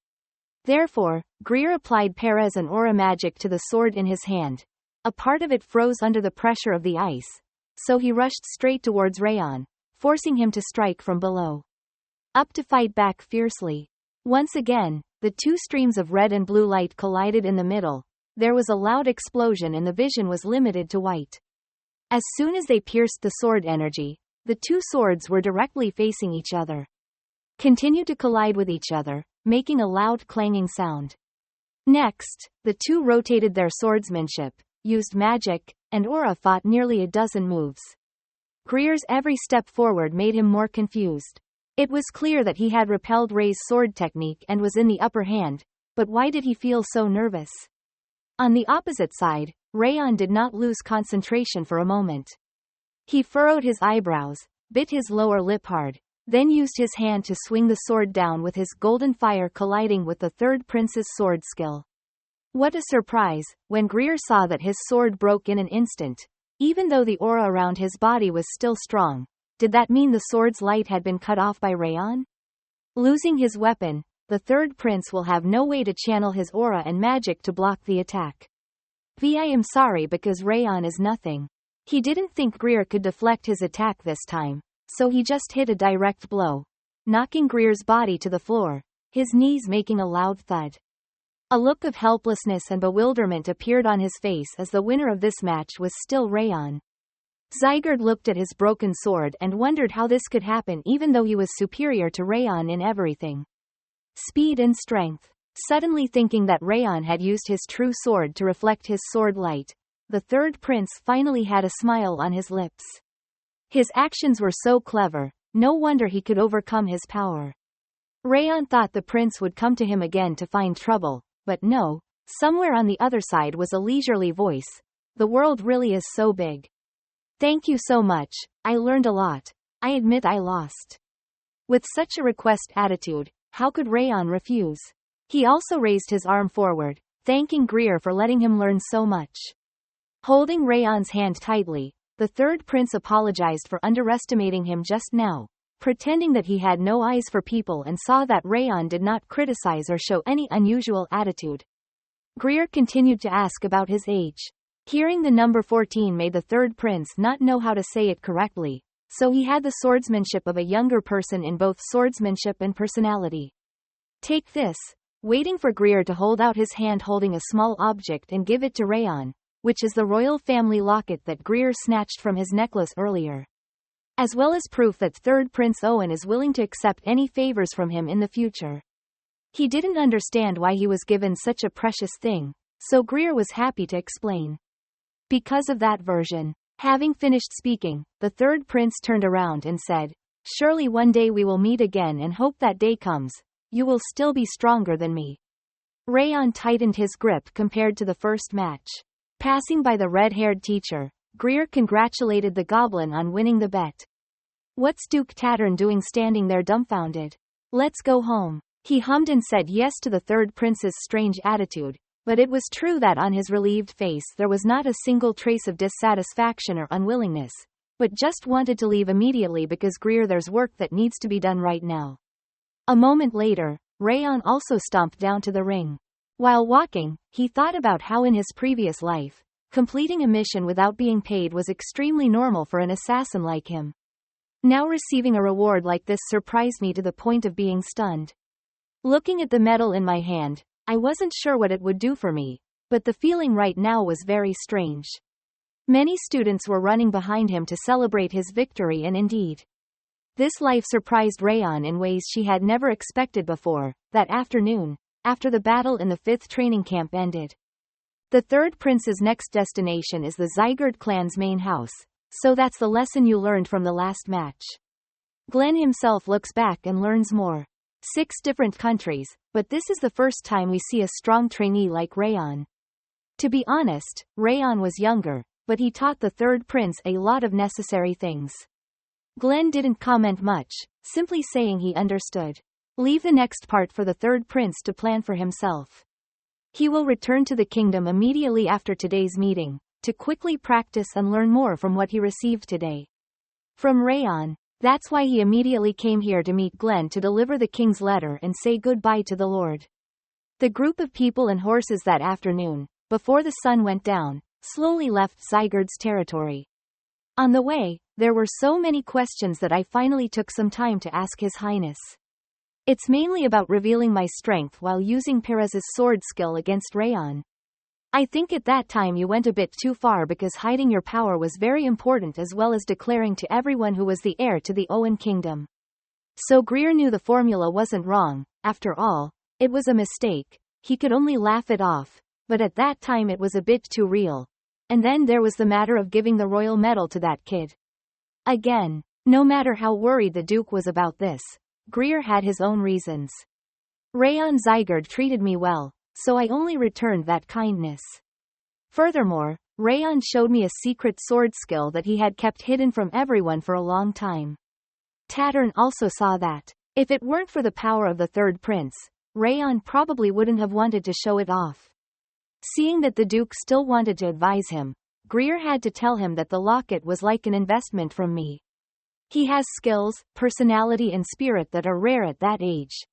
Therefore, Greer applied Perez and aura magic to the sword in his hand. A part of it froze under the pressure of the ice, so he rushed straight towards Rayon, forcing him to strike from below. Up to fight back fiercely. Once again, the two streams of red and blue light collided in the middle. There was a loud explosion and the vision was limited to white. As soon as they pierced the sword energy, the two swords were directly facing each other. Continued to collide with each other, making a loud clanging sound. Next, the two rotated their swordsmanship, used magic, and aura fought nearly a dozen moves. Greer's every step forward made him more confused. It was clear that he had repelled Ray's sword technique and was in the upper hand, but why did he feel so nervous? On the opposite side, Rayon did not lose concentration for a moment. He furrowed his eyebrows, bit his lower lip hard, then used his hand to swing the sword down with his golden fire colliding with the third prince's sword skill. What a surprise, when Greer saw that his sword broke in an instant. Even though the aura around his body was still strong, did that mean the sword's light had been cut off by Rayon? Losing his weapon, the third prince will have no way to channel his aura and magic to block the attack. I am sorry because Rayon is nothing. He didn't think Greer could deflect his attack this time, so he just hit a direct blow. knocking Greer's body to the floor, his knees making a loud thud. A look of helplessness and bewilderment appeared on his face as the winner of this match was still Rayon. Zygarde looked at his broken sword and wondered how this could happen even though he was superior to Rayon in everything. Speed and strength. Suddenly thinking that Rayon had used his true sword to reflect his sword light, the third prince finally had a smile on his lips. His actions were so clever, no wonder he could overcome his power. Rayon thought the prince would come to him again to find trouble, but no, somewhere on the other side was a leisurely voice. The world really is so big. Thank you so much, I learned a lot. I admit I lost. With such a request attitude, how could Rayon refuse? He also raised his arm forward, thanking Greer for letting him learn so much. Holding Rayon's hand tightly, the third prince apologized for underestimating him just now, pretending that he had no eyes for people and saw that Rayon did not criticize or show any unusual attitude. Greer continued to ask about his age. Hearing the number 14 made the third prince not know how to say it correctly, so he had the swordsmanship of a younger person in both swordsmanship and personality. Take this, waiting for Greer to hold out his hand holding a small object and give it to Rayon, which is the royal family locket that Greer snatched from his necklace earlier. As well as proof that third Prince Owen is willing to accept any favors from him in the future. He didn't understand why he was given such a precious thing, so Greer was happy to explain. Because of that version. Having finished speaking, the third prince turned around and said, surely one day we will meet again and hope that day comes. You will still be stronger than me. Rayon tightened his grip compared to the first match. Passing by the red-haired teacher, Greer congratulated the goblin on winning the bet. What's Duke Tattern doing standing there dumbfounded? Let's go home. He hummed and said yes to the third prince's strange attitude, but it was true that on his relieved face there was not a single trace of dissatisfaction or unwillingness, but just wanted to leave immediately because Greer there's work that needs to be done right now. A moment later, Rayon also stomped down to the ring. While walking, he thought about how in his previous life, completing a mission without being paid was extremely normal for an assassin like him. Now receiving a reward like this surprised me to the point of being stunned. Looking at the medal in my hand, I wasn't sure what it would do for me, but the feeling right now was very strange. Many students were running behind him to celebrate his victory and indeed, this life surprised Rayon in ways she had never expected before. That afternoon, after the battle in the 5th training camp ended, the third prince's next destination is the Zygarde clan's main house, so that's the lesson you learned from the last match. Glenn himself looks back and learns more. 6 different countries, but this is the first time we see a strong trainee like Rayon. To be honest, Rayon was younger, but he taught the third prince a lot of necessary things. Glenn didn't comment much, simply saying he understood. Leave the next part for the third prince to plan for himself. He will return to the kingdom immediately after today's meeting, to quickly practice and learn more from what he received today. From Rayon. That's why he immediately came here to meet Glenn to deliver the king's letter and say goodbye to the Lord. The group of people and horses that afternoon, before the sun went down, slowly left Zygarde's territory. On the way, there were so many questions that I finally took some time to ask His Highness. It's mainly about revealing my strength while using Perez's sword skill against Rayon. I think at that time you went a bit too far because hiding your power was very important as well as declaring to everyone who was the heir to the Owen kingdom. So Greer knew the formula wasn't wrong, after all, it was a mistake, he could only laugh it off, but at that time it was a bit too real. And then there was the matter of giving the royal medal to that kid. Again, no matter how worried the Duke was about this, Greer had his own reasons. Rayon Zygarde treated me well, so I only returned that kindness. Furthermore, Rayon showed me a secret sword skill that he had kept hidden from everyone for a long time. Tattern also saw that. If it weren't for the power of the third prince, Rayon probably wouldn't have wanted to show it off. Seeing that the Duke still wanted to advise him, Greer had to tell him that the locket was like an investment from me. He has skills, personality and spirit that are rare at that age.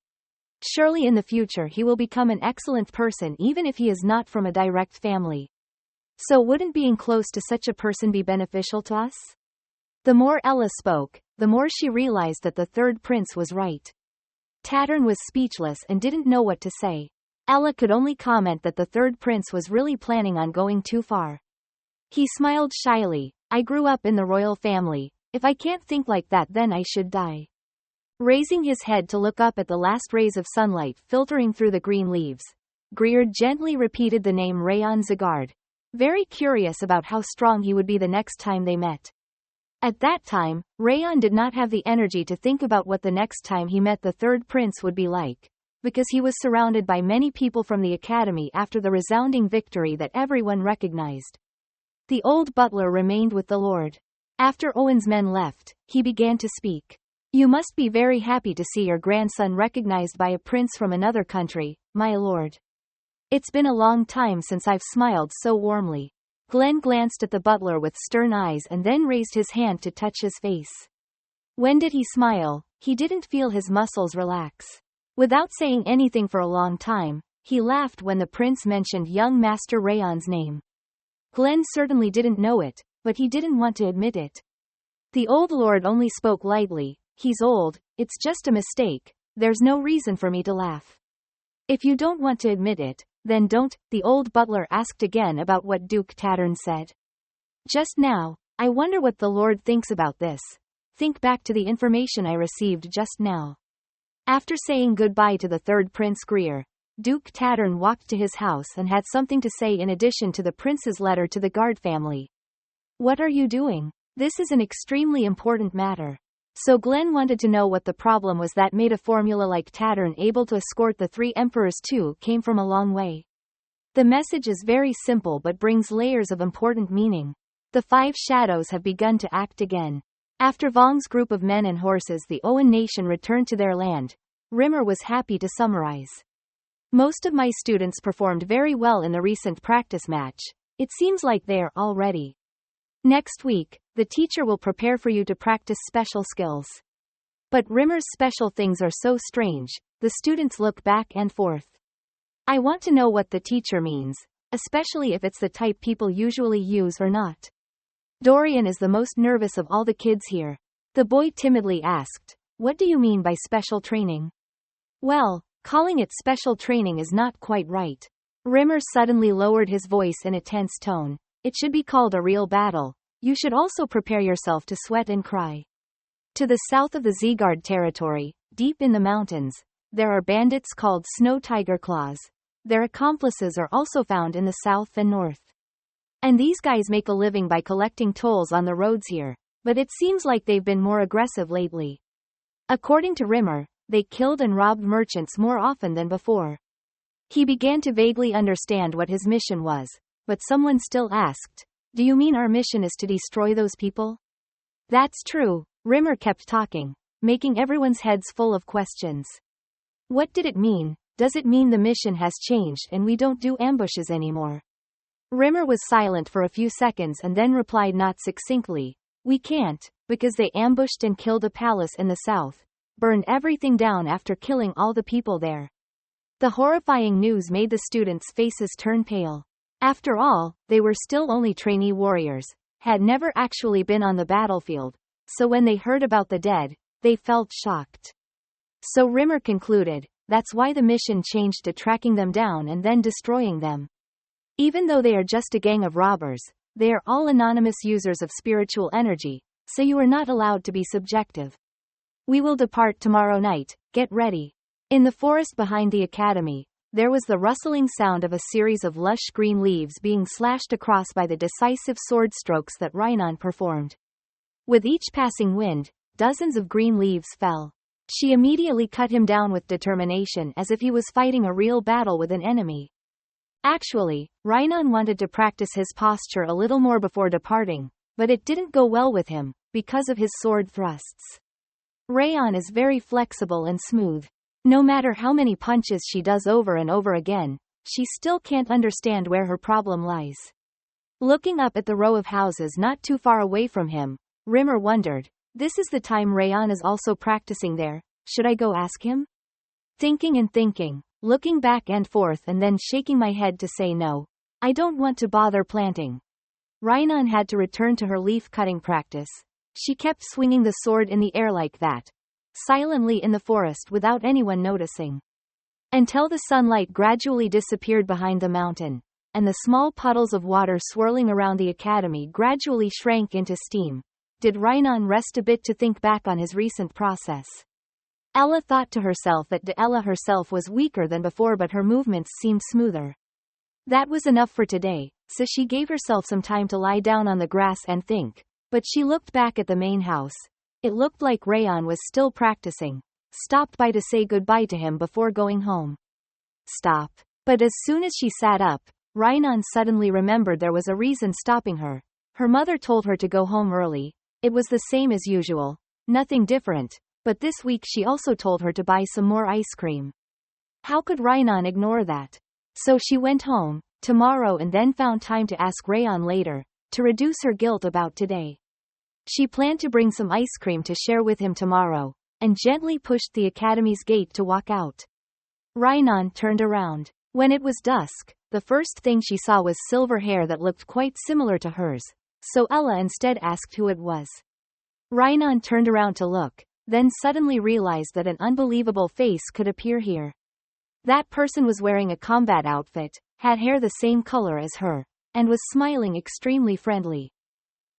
Surely in the future he will become an excellent person even if he is not from a direct family. So wouldn't being close to such a person be beneficial to us? The more Ella spoke, the more she realized that the third prince was right. Tattern was speechless and didn't know what to say. Ella could only comment that the third prince was really planning on going too far. He smiled shyly. I grew up in the royal family. If I can't think like that, then I should die. Raising his head to look up at the last rays of sunlight filtering through the green leaves, Greer gently repeated the name Rayon Zagard, very curious about how strong he would be the next time they met. At that time, Rayon did not have the energy to think about what the next time he met the third prince would be like, because he was surrounded by many people from the academy after the resounding victory that everyone recognized. The old butler remained with the lord. After Owen's men left, he began to speak. You must be very happy to see your grandson recognized by a prince from another country, my lord. It's been a long time since I've smiled so warmly. Glenn glanced at the butler with stern eyes and then raised his hand to touch his face. When did he smile? He didn't feel his muscles relax. Without saying anything for a long time, he laughed when the prince mentioned young Master Rayon's name. Glenn certainly didn't know it, but he didn't want to admit it. The old lord only spoke lightly. He's old, it's just a mistake, there's no reason for me to laugh. If you don't want to admit it, then don't, the old butler asked again about what Duke Tattern said. Just now, I wonder what the lord thinks about this. Think back to the information I received just now. After saying goodbye to the third Prince Greer, Duke Tattern walked to his house and had something to say in addition to the prince's letter to the guard family. What are you doing? This is an extremely important matter. So Glenn wanted to know what the problem was that made a formula like Tattern able to escort the three emperors too came from a long way. The message is very simple but brings layers of important meaning. The five shadows have begun to act again. After Vong's group of men and horses the Owen nation returned to their land, Rimmer was happy to summarize. Most of my students performed very well in the recent practice match. It seems like they are all ready. Next week, the teacher will prepare for you to practice special skills. But Rimmer's special things are so strange, the students look back and forth. I want to know what the teacher means, especially if it's the type people usually use or not. Dorian is the most nervous of all the kids here. The boy timidly asked, what do you mean by special training? Well, calling it special training is not quite right. Rimmer suddenly lowered his voice in a tense tone. It should be called a real battle. You should also prepare yourself to sweat and cry. To the south of the Zeegard territory, deep in the mountains, there are bandits called Snow Tiger Claws. Their accomplices are also found in the south and north. And these guys make a living by collecting tolls on the roads here, but it seems like they've been more aggressive lately. According to Rimmer, they killed and robbed merchants more often than before. He began to vaguely understand what his mission was. But someone still asked, do you mean our mission is to destroy those people? That's true, Rimmer kept talking, making everyone's heads full of questions. What did it mean? Does it mean the mission has changed and we don't do ambushes anymore? Rimmer was silent for a few seconds and then replied not succinctly, we can't, because they ambushed and killed a palace in the south, burned everything down after killing all the people there. The horrifying news made the students' faces turn pale. After all, they were still only trainee warriors, had never actually been on the battlefield, so when they heard about the dead, they felt shocked. So Rimmer concluded, that's why the mission changed to tracking them down and then destroying them. Even though they are just a gang of robbers, they are all anonymous users of spiritual energy, so you are not allowed to be subjective. We will depart tomorrow night, get ready. In the forest behind the academy, there was the rustling sound of a series of lush green leaves being slashed across by the decisive sword strokes that Renan performed. With each passing wind, dozens of green leaves fell. She immediately cut him down with determination as if he was fighting a real battle with an enemy. Actually, Renan wanted to practice his posture a little more before departing, but it didn't go well with him, because of his sword thrusts. Rayon is very flexible and smooth. No matter how many punches she does over and over again, she still can't understand where her problem lies. Looking up at the row of houses not too far away from him, Rimmer wondered, this is the time Rayon is also practicing there, should I go ask him? Thinking and thinking, looking back and forth and then shaking my head to say no, I don't want to bother planting. Renan had to return to her leaf cutting practice. She kept swinging the sword in the air like that, silently in the forest without anyone noticing. Until the sunlight gradually disappeared behind the mountain, and the small puddles of water swirling around the academy gradually shrank into steam, did Renan rest a bit to think back on his recent process. Ella thought to herself that Ella herself was weaker than before, but her movements seemed smoother. That was enough for today, so she gave herself some time to lie down on the grass and think, but she looked back at the main house. It looked like Rayon was still practicing, stopped by to say goodbye to him before going home. Stop. But as soon as she sat up, Renan suddenly remembered there was a reason stopping her. Her mother told her to go home early. It was the same as usual, nothing different, but this week she also told her to buy some more ice cream. How could Renan ignore that? So she went home, tomorrow, and then found time to ask Rayon later, to reduce her guilt about today. She planned to bring some ice cream to share with him tomorrow, and gently pushed the academy's gate to walk out. Renan turned around. When it was dusk, the first thing she saw was silver hair that looked quite similar to hers, so Ella instead asked who it was. Renan turned around to look, then suddenly realized that an unbelievable face could appear here. That person was wearing a combat outfit, had hair the same color as her, and was smiling extremely friendly.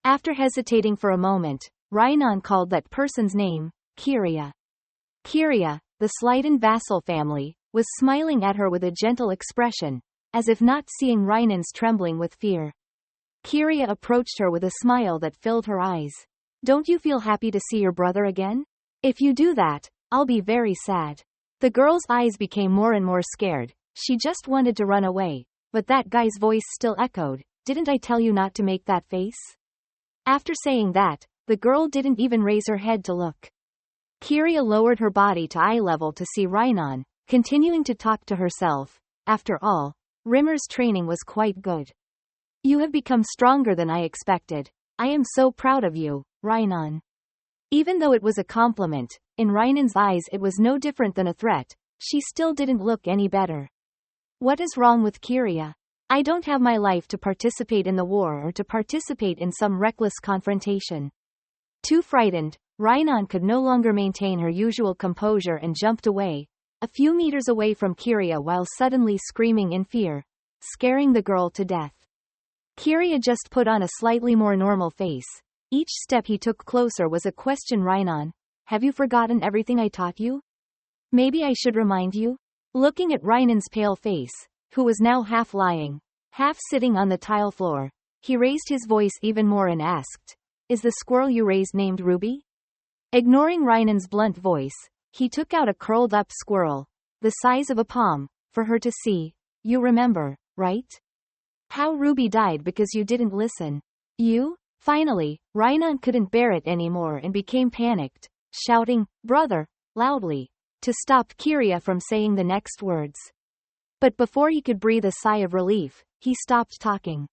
After hesitating for a moment, Renan called that person's name, Kyria. Kyria, the Slyden vassal family, was smiling at her with a gentle expression, as if not seeing Renan's trembling with fear. Kyria approached her with a smile that filled her eyes. Don't you feel happy to see your brother again? If you do that, I'll be very sad. The girl's eyes became more and more scared. She just wanted to run away, but that guy's voice still echoed, didn't I tell you not to make that face? After saying that, the girl didn't even raise her head to look. Kyria lowered her body to eye level to see Renan, continuing to talk to herself. After all, Rimmer's training was quite good. You have become stronger than I expected. I am so proud of you, Renan. Even though it was a compliment, in Renan's eyes it was no different than a threat. She still didn't look any better. What is wrong with Kyria? I don't have my life to participate in the war or to participate in some reckless confrontation. Too frightened, Renan could no longer maintain her usual composure and jumped away, a few meters away from Kyria while suddenly screaming in fear, scaring the girl to death. Kyria just put on a slightly more normal face. Each step he took closer was a question. Renan, have you forgotten everything I taught you? Maybe I should remind you? Looking at Renan's pale face, who was now half lying, half sitting on the tile floor, he raised his voice even more and asked, is the squirrel you raised named Ruby? Ignoring Renan's blunt voice, he took out a curled-up squirrel, the size of a palm, for her to see. You remember, right? How Ruby died because you didn't listen. You? Finally, Renan couldn't bear it anymore and became panicked, shouting, brother, loudly, to stop Kyria from saying the next words. But before he could breathe a sigh of relief, he stopped talking.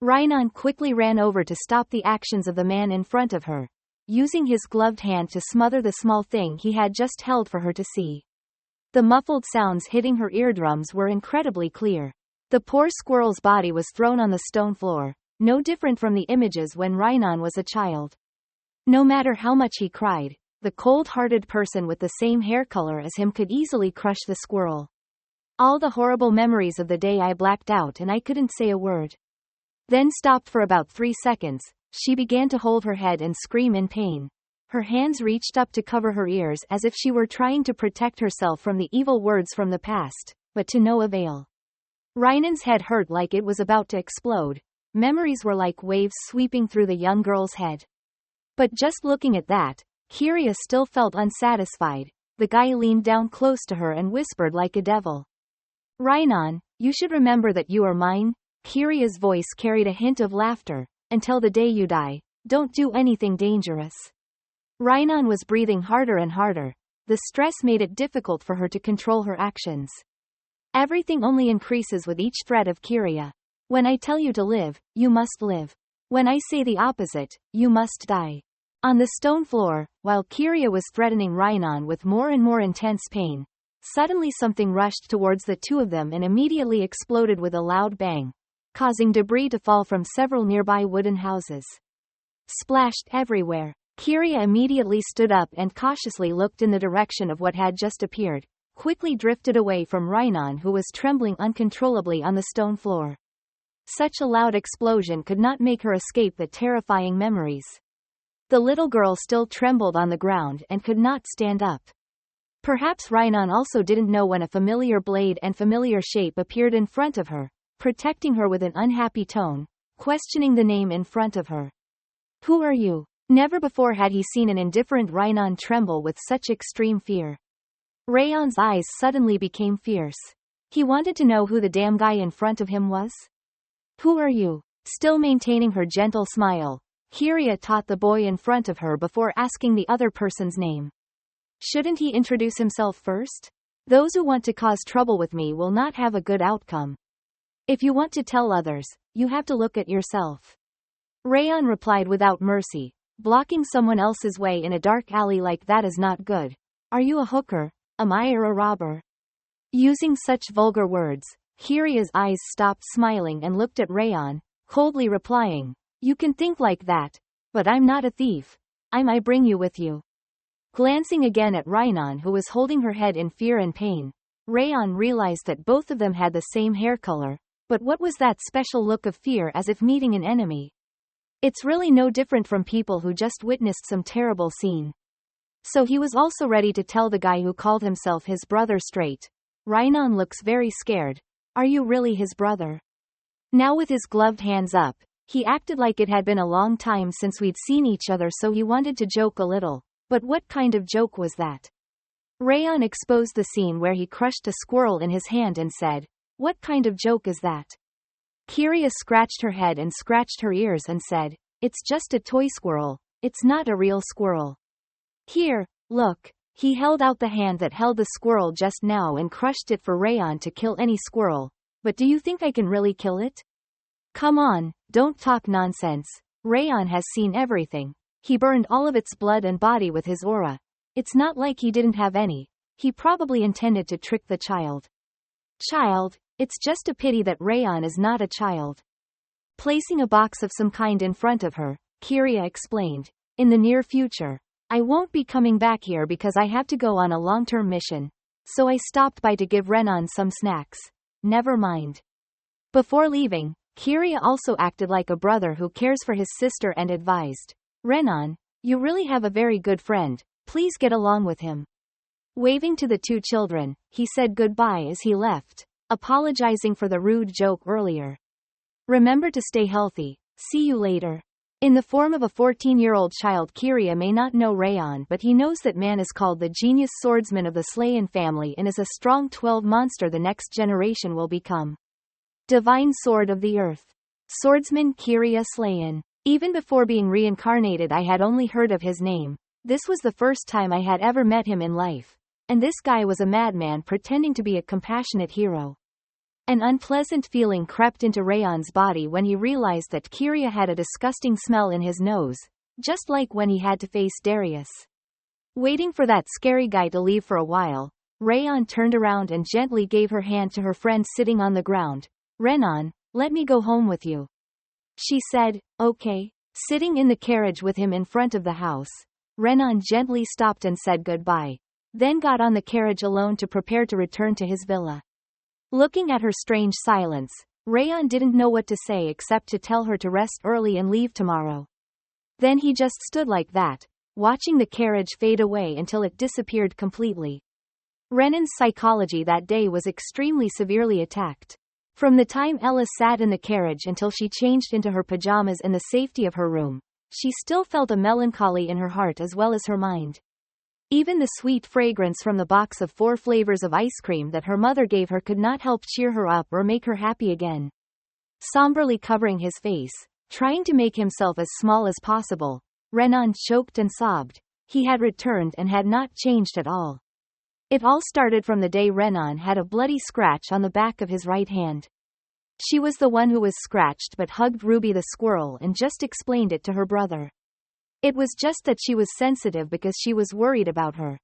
Renan quickly ran over to stop the actions of the man in front of her, using his gloved hand to smother the small thing he had just held for her to see. The muffled sounds hitting her eardrums were incredibly clear. The poor squirrel's body was thrown on the stone floor, no different from the images when Renan was a child. No matter how much he cried, the cold-hearted person with the same hair color as him could easily crush the squirrel. All the horrible memories of the day I blacked out and I couldn't say a word. Then stopped for about 3 seconds, she began to hold her head and scream in pain. Her hands reached up to cover her ears as if she were trying to protect herself from the evil words from the past, but to no avail. Renan's head hurt like it was about to explode. Memories were like waves sweeping through the young girl's head. But just looking at that, Kyria still felt unsatisfied. The guy leaned down close to her and whispered like a devil. Renan, you should remember that you are mine. Kyria's voice carried a hint of laughter. Until the day you die, don't do anything dangerous. Renan was breathing harder and harder. The stress made it difficult for her to control her actions. Everything only increases with each threat of Kyria. When I tell you to live, you must live. When I say the opposite, you must die. On the stone floor, while Kyria was threatening Renan with more and more intense pain, suddenly something rushed towards the two of them and immediately exploded with a loud bang, causing debris to fall from several nearby wooden houses. splashed everywhere. Kiria immediately stood up and cautiously looked in the direction of what had just appeared, quickly drifted away from Renan, who was trembling uncontrollably on the stone floor. Such a loud explosion could not make her escape the terrifying memories. The little girl still trembled on the ground and could not stand up. Perhaps Renan also didn't know when a familiar blade and familiar shape appeared in front of her, protecting her with an unhappy tone, questioning the name in front of her. Who are you? Never before had he seen an indifferent Renan tremble with such extreme fear. Rayon's eyes suddenly became fierce. He wanted to know who the damn guy in front of him was. Who are you? Still maintaining her gentle smile, Kiria taught the boy in front of her before asking the other person's name. Shouldn't he introduce himself first? Those who want to cause trouble with me will not have a good outcome. If you want to tell others, you have to look at yourself. Rayon replied without mercy. Blocking someone else's way in a dark alley like that is not good. Are you a hooker? Am I a robber? Using such vulgar words, Kiria's eyes stopped smiling and looked at Rayon, coldly replying, You can think like that, but I'm not a thief. I might bring you with you. Glancing again at Renan, who was holding her head in fear and pain, Rayon realized that both of them had the same hair color, but what was that special look of fear as if meeting an enemy? It's really no different from people who just witnessed some terrible scene. So he was also ready to tell the guy who called himself his brother straight. Renan looks very scared. Are you really his brother? Now with his gloved hands up, he acted like it had been a long time since we'd seen each other, so he wanted to joke a little. But what kind of joke was that? Rayon exposed the scene where he crushed a squirrel in his hand and said, What kind of joke is that? Kiria scratched her head and scratched her ears and said, It's just a toy squirrel. It's not a real squirrel. Here, look. He held out the hand that held the squirrel just now and crushed it for Rayon to kill any squirrel. But do you think I can really kill it? Come on, don't talk nonsense. Rayon has seen everything. He burned all of its blood and body with his aura. It's not like he didn't have any. He probably intended to trick the child. Child? It's just a pity that Rayon is not a child. Placing a box of some kind in front of her, Kiria explained, In the near future, I won't be coming back here because I have to go on a long-term mission, so I stopped by to give Renan some snacks. Never mind. Before leaving, Kiria also acted like a brother who cares for his sister and advised, Renan, you really have a very good friend, please get along with him. Waving to the two children, he said goodbye as he left, apologizing for the rude joke earlier. Remember to stay healthy. See you later. In the form of a 14-year-old child, Kiria may not know Rayon, but he knows that man is called the genius swordsman of the Slayen family and is a strong 12 monster the next generation will become. Divine Sword of the Earth. Swordsman Kiria Slayen. Even before being reincarnated, I had only heard of his name. This was the first time I had ever met him in life. And this guy was a madman pretending to be a compassionate hero. An unpleasant feeling crept into Rayon's body when he realized that Kiria had a disgusting smell in his nose, just like when he had to face Darius. Waiting for that scary guy to leave for a while, Rayon turned around and gently gave her hand to her friend sitting on the ground. Renan, let me go home with you. She said, Okay. Sitting in the carriage with him in front of the house, Renan gently stopped and said goodbye, then got on the carriage alone to prepare to return to his villa. Looking at her strange silence, Rayon didn't know what to say except to tell her to rest early and leave tomorrow. Then he just stood like that, watching the carriage fade away until it disappeared completely. Renan's psychology that day was extremely severely attacked. From the time Ella sat in the carriage until she changed into her pajamas in the safety of her room, she still felt a melancholy in her heart as well as her mind. Even the sweet fragrance from the box of 4 flavors of ice cream that her mother gave her could not help cheer her up or make her happy again. Somberly covering his face, trying to make himself as small as possible, Renan choked and sobbed. He had returned and had not changed at all. It all started from the day Renan had a bloody scratch on the back of his right hand. She was the one who was scratched but hugged Ruby the squirrel and just explained it to her brother. It was just that she was sensitive because she was worried about her.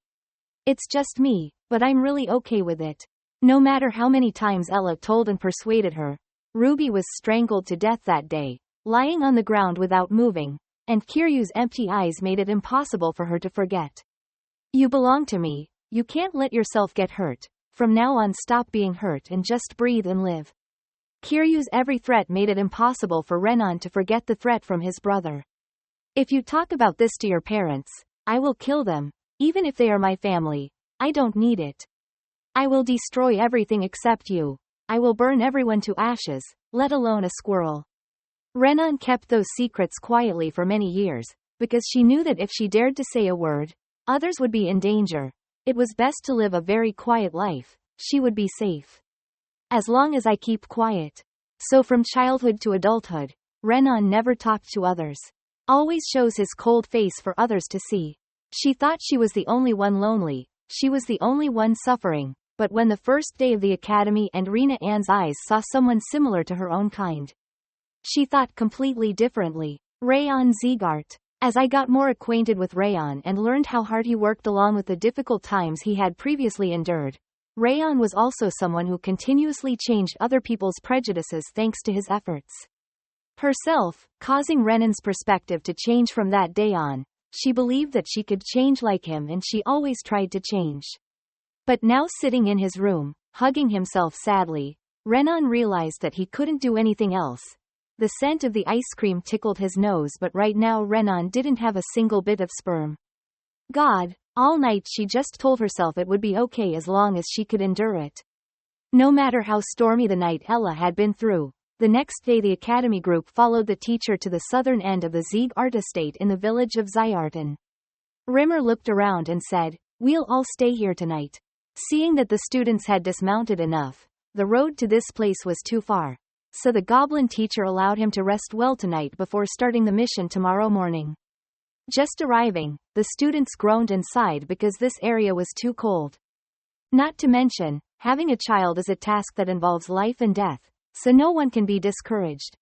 It's just me, but I'm really okay with it. No matter how many times Ella told and persuaded her, Ruby was strangled to death that day, lying on the ground without moving, and Kiryu's empty eyes made it impossible for her to forget. You belong to me, you can't let yourself get hurt. From now on stop being hurt and just breathe and live. Kiryu's every threat made it impossible for Renan to forget the threat from his brother. If you talk about this to your parents, I will kill them, even if they are my family. I don't need it. I will destroy everything except you. I will burn everyone to ashes, let alone a squirrel. Renan kept those secrets quietly for many years, because she knew that if she dared to say a word, others would be in danger. It was best to live a very quiet life. She would be safe. As long as I keep quiet. So from childhood to adulthood, Renan never talked to others. Always shows his cold face for others to see. She thought she was the only one lonely, she was the only one suffering, but when the first day of the academy and Renan's eyes saw someone similar to her own kind, she thought completely differently. Rayon Zegart. As I got more acquainted with Rayon and learned how hard he worked along with the difficult times he had previously endured, Rayon was also someone who continuously changed other people's prejudices thanks to his efforts. Herself, causing Renan's perspective to change from that day on, she believed that she could change like him and she always tried to change. But now sitting in his room, hugging himself sadly, Renan realized that he couldn't do anything else. The scent of the ice cream tickled his nose, but right now Renan didn't have a single bit of sperm. God, all night she just told herself it would be okay as long as she could endure it. No matter how stormy the night Ella had been through, the next day the academy group followed the teacher to the southern end of the Zegart estate in the village of Zyarten. Rimmer looked around and said, "We'll all stay here tonight." Seeing that the students had dismounted enough, the road to this place was too far, so the goblin teacher allowed him to rest well tonight before starting the mission tomorrow morning. Just arriving, the students groaned and sighed because this area was too cold. Not to mention, having a child is a task that involves life and death, so no one can be discouraged.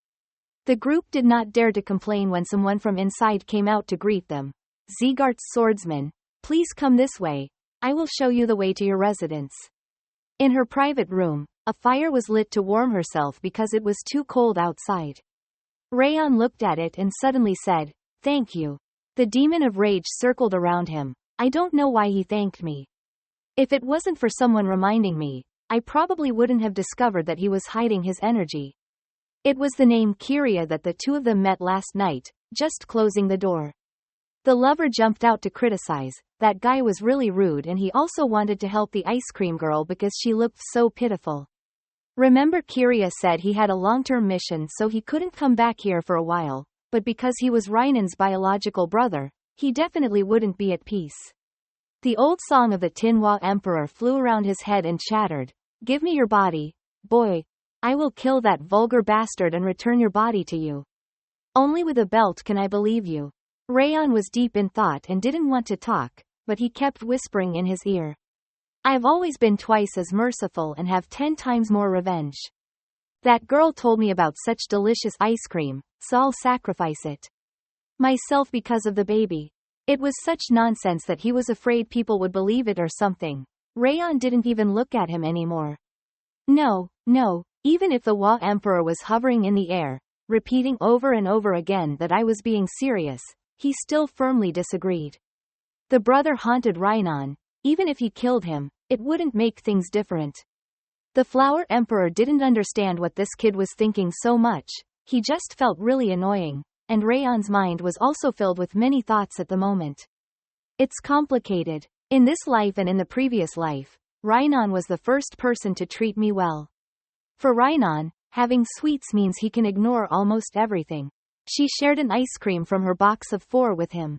The group did not dare to complain when someone from inside came out to greet them. Zegart's swordsman, please come this way. I will show you the way to your residence. In her private room, a fire was lit to warm herself because it was too cold outside. Rayon looked at it and suddenly said, "Thank you." The demon of rage circled around him. I don't know why he thanked me. If it wasn't for someone reminding me, I probably wouldn't have discovered that he was hiding his energy. It was the name Kiria that the two of them met last night, just closing the door. The lover jumped out to criticize, that guy was really rude, and he also wanted to help the ice cream girl because she looked so pitiful. Remember, Kiria said he had a long-term mission so he couldn't come back here for a while, but because he was Renan's biological brother, he definitely wouldn't be at peace. The old song of the Manhwa Emperor flew around his head and chattered, "Give me your body, boy. I will kill that vulgar bastard and return your body to you. Only with a belt can I believe you." Rayon was deep in thought and didn't want to talk, but he kept whispering in his ear. "I've always been twice as merciful and have 10 times more revenge. That girl told me about such delicious ice cream, so I'll sacrifice it myself because of the baby." It was such nonsense that he was afraid people would believe it or something. Rayon didn't even look at him anymore. No, even if the Wa Emperor was hovering in the air, repeating over and over again that I was being serious, he still firmly disagreed. The brother haunted Renan. Even if he killed him, it wouldn't make things different. The Flower Emperor didn't understand what this kid was thinking so much, he just felt really annoying, and Rayon's mind was also filled with many thoughts at the moment. It's complicated. In this life and in the previous life, Renan was the first person to treat me well. For Renan, having sweets means he can ignore almost everything. She shared an ice cream from her box of 4 with him.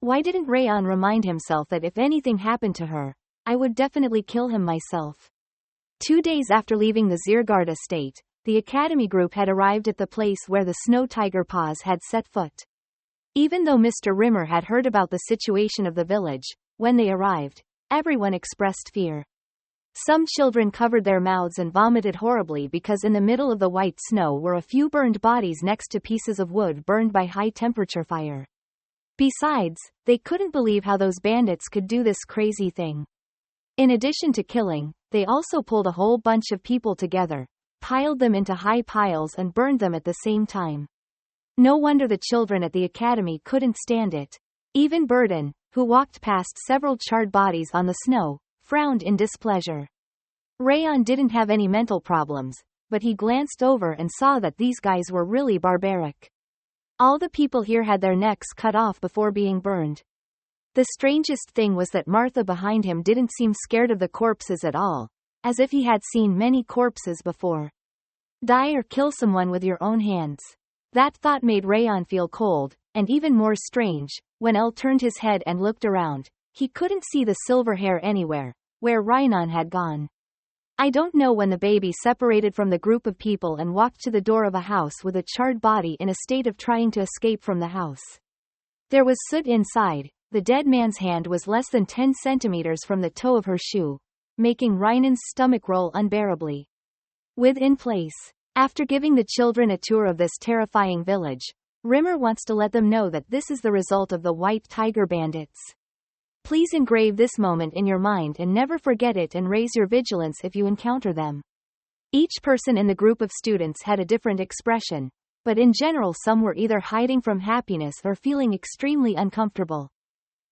Why didn't Rayon remind himself that if anything happened to her, I would definitely kill him myself? 2 days after leaving the Zegart estate, the academy group had arrived at the place where the snow tiger paws had set foot. Even though Mr. Rimmer had heard about the situation of the village, when they arrived, everyone expressed fear. Some children covered their mouths and vomited horribly because in the middle of the white snow were a few burned bodies next to pieces of wood burned by high-temperature fire. Besides, they couldn't believe how those bandits could do this crazy thing. In addition to killing, they also pulled a whole bunch of people together, piled them into high piles and burned them at the same time. No wonder the children at the academy couldn't stand it. Even Burden, who walked past several charred bodies on the snow, frowned in displeasure. Rayon didn't have any mental problems, but he glanced over and saw that these guys were really barbaric. All the people here had their necks cut off before being burned. The strangest thing was that Martha behind him didn't seem scared of the corpses at all, as if he had seen many corpses before. Die or kill someone with your own hands. That thought made Rayon feel cold, and even more strange, when Elle turned his head and looked around. He couldn't see the silver hair anywhere, where Renan had gone. I don't know when the baby separated from the group of people and walked to the door of a house with a charred body in a state of trying to escape from the house. There was soot inside. The dead man's hand was less than 10 centimeters from the toe of her shoe, making Renan's stomach roll unbearably. Within place. After giving the children a tour of this terrifying village, Rimmer wants to let them know that this is the result of the White Tiger bandits. Please engrave this moment in your mind and never forget it, and raise your vigilance if you encounter them. Each person in the group of students had a different expression, but in general some were either hiding from happiness or feeling extremely uncomfortable.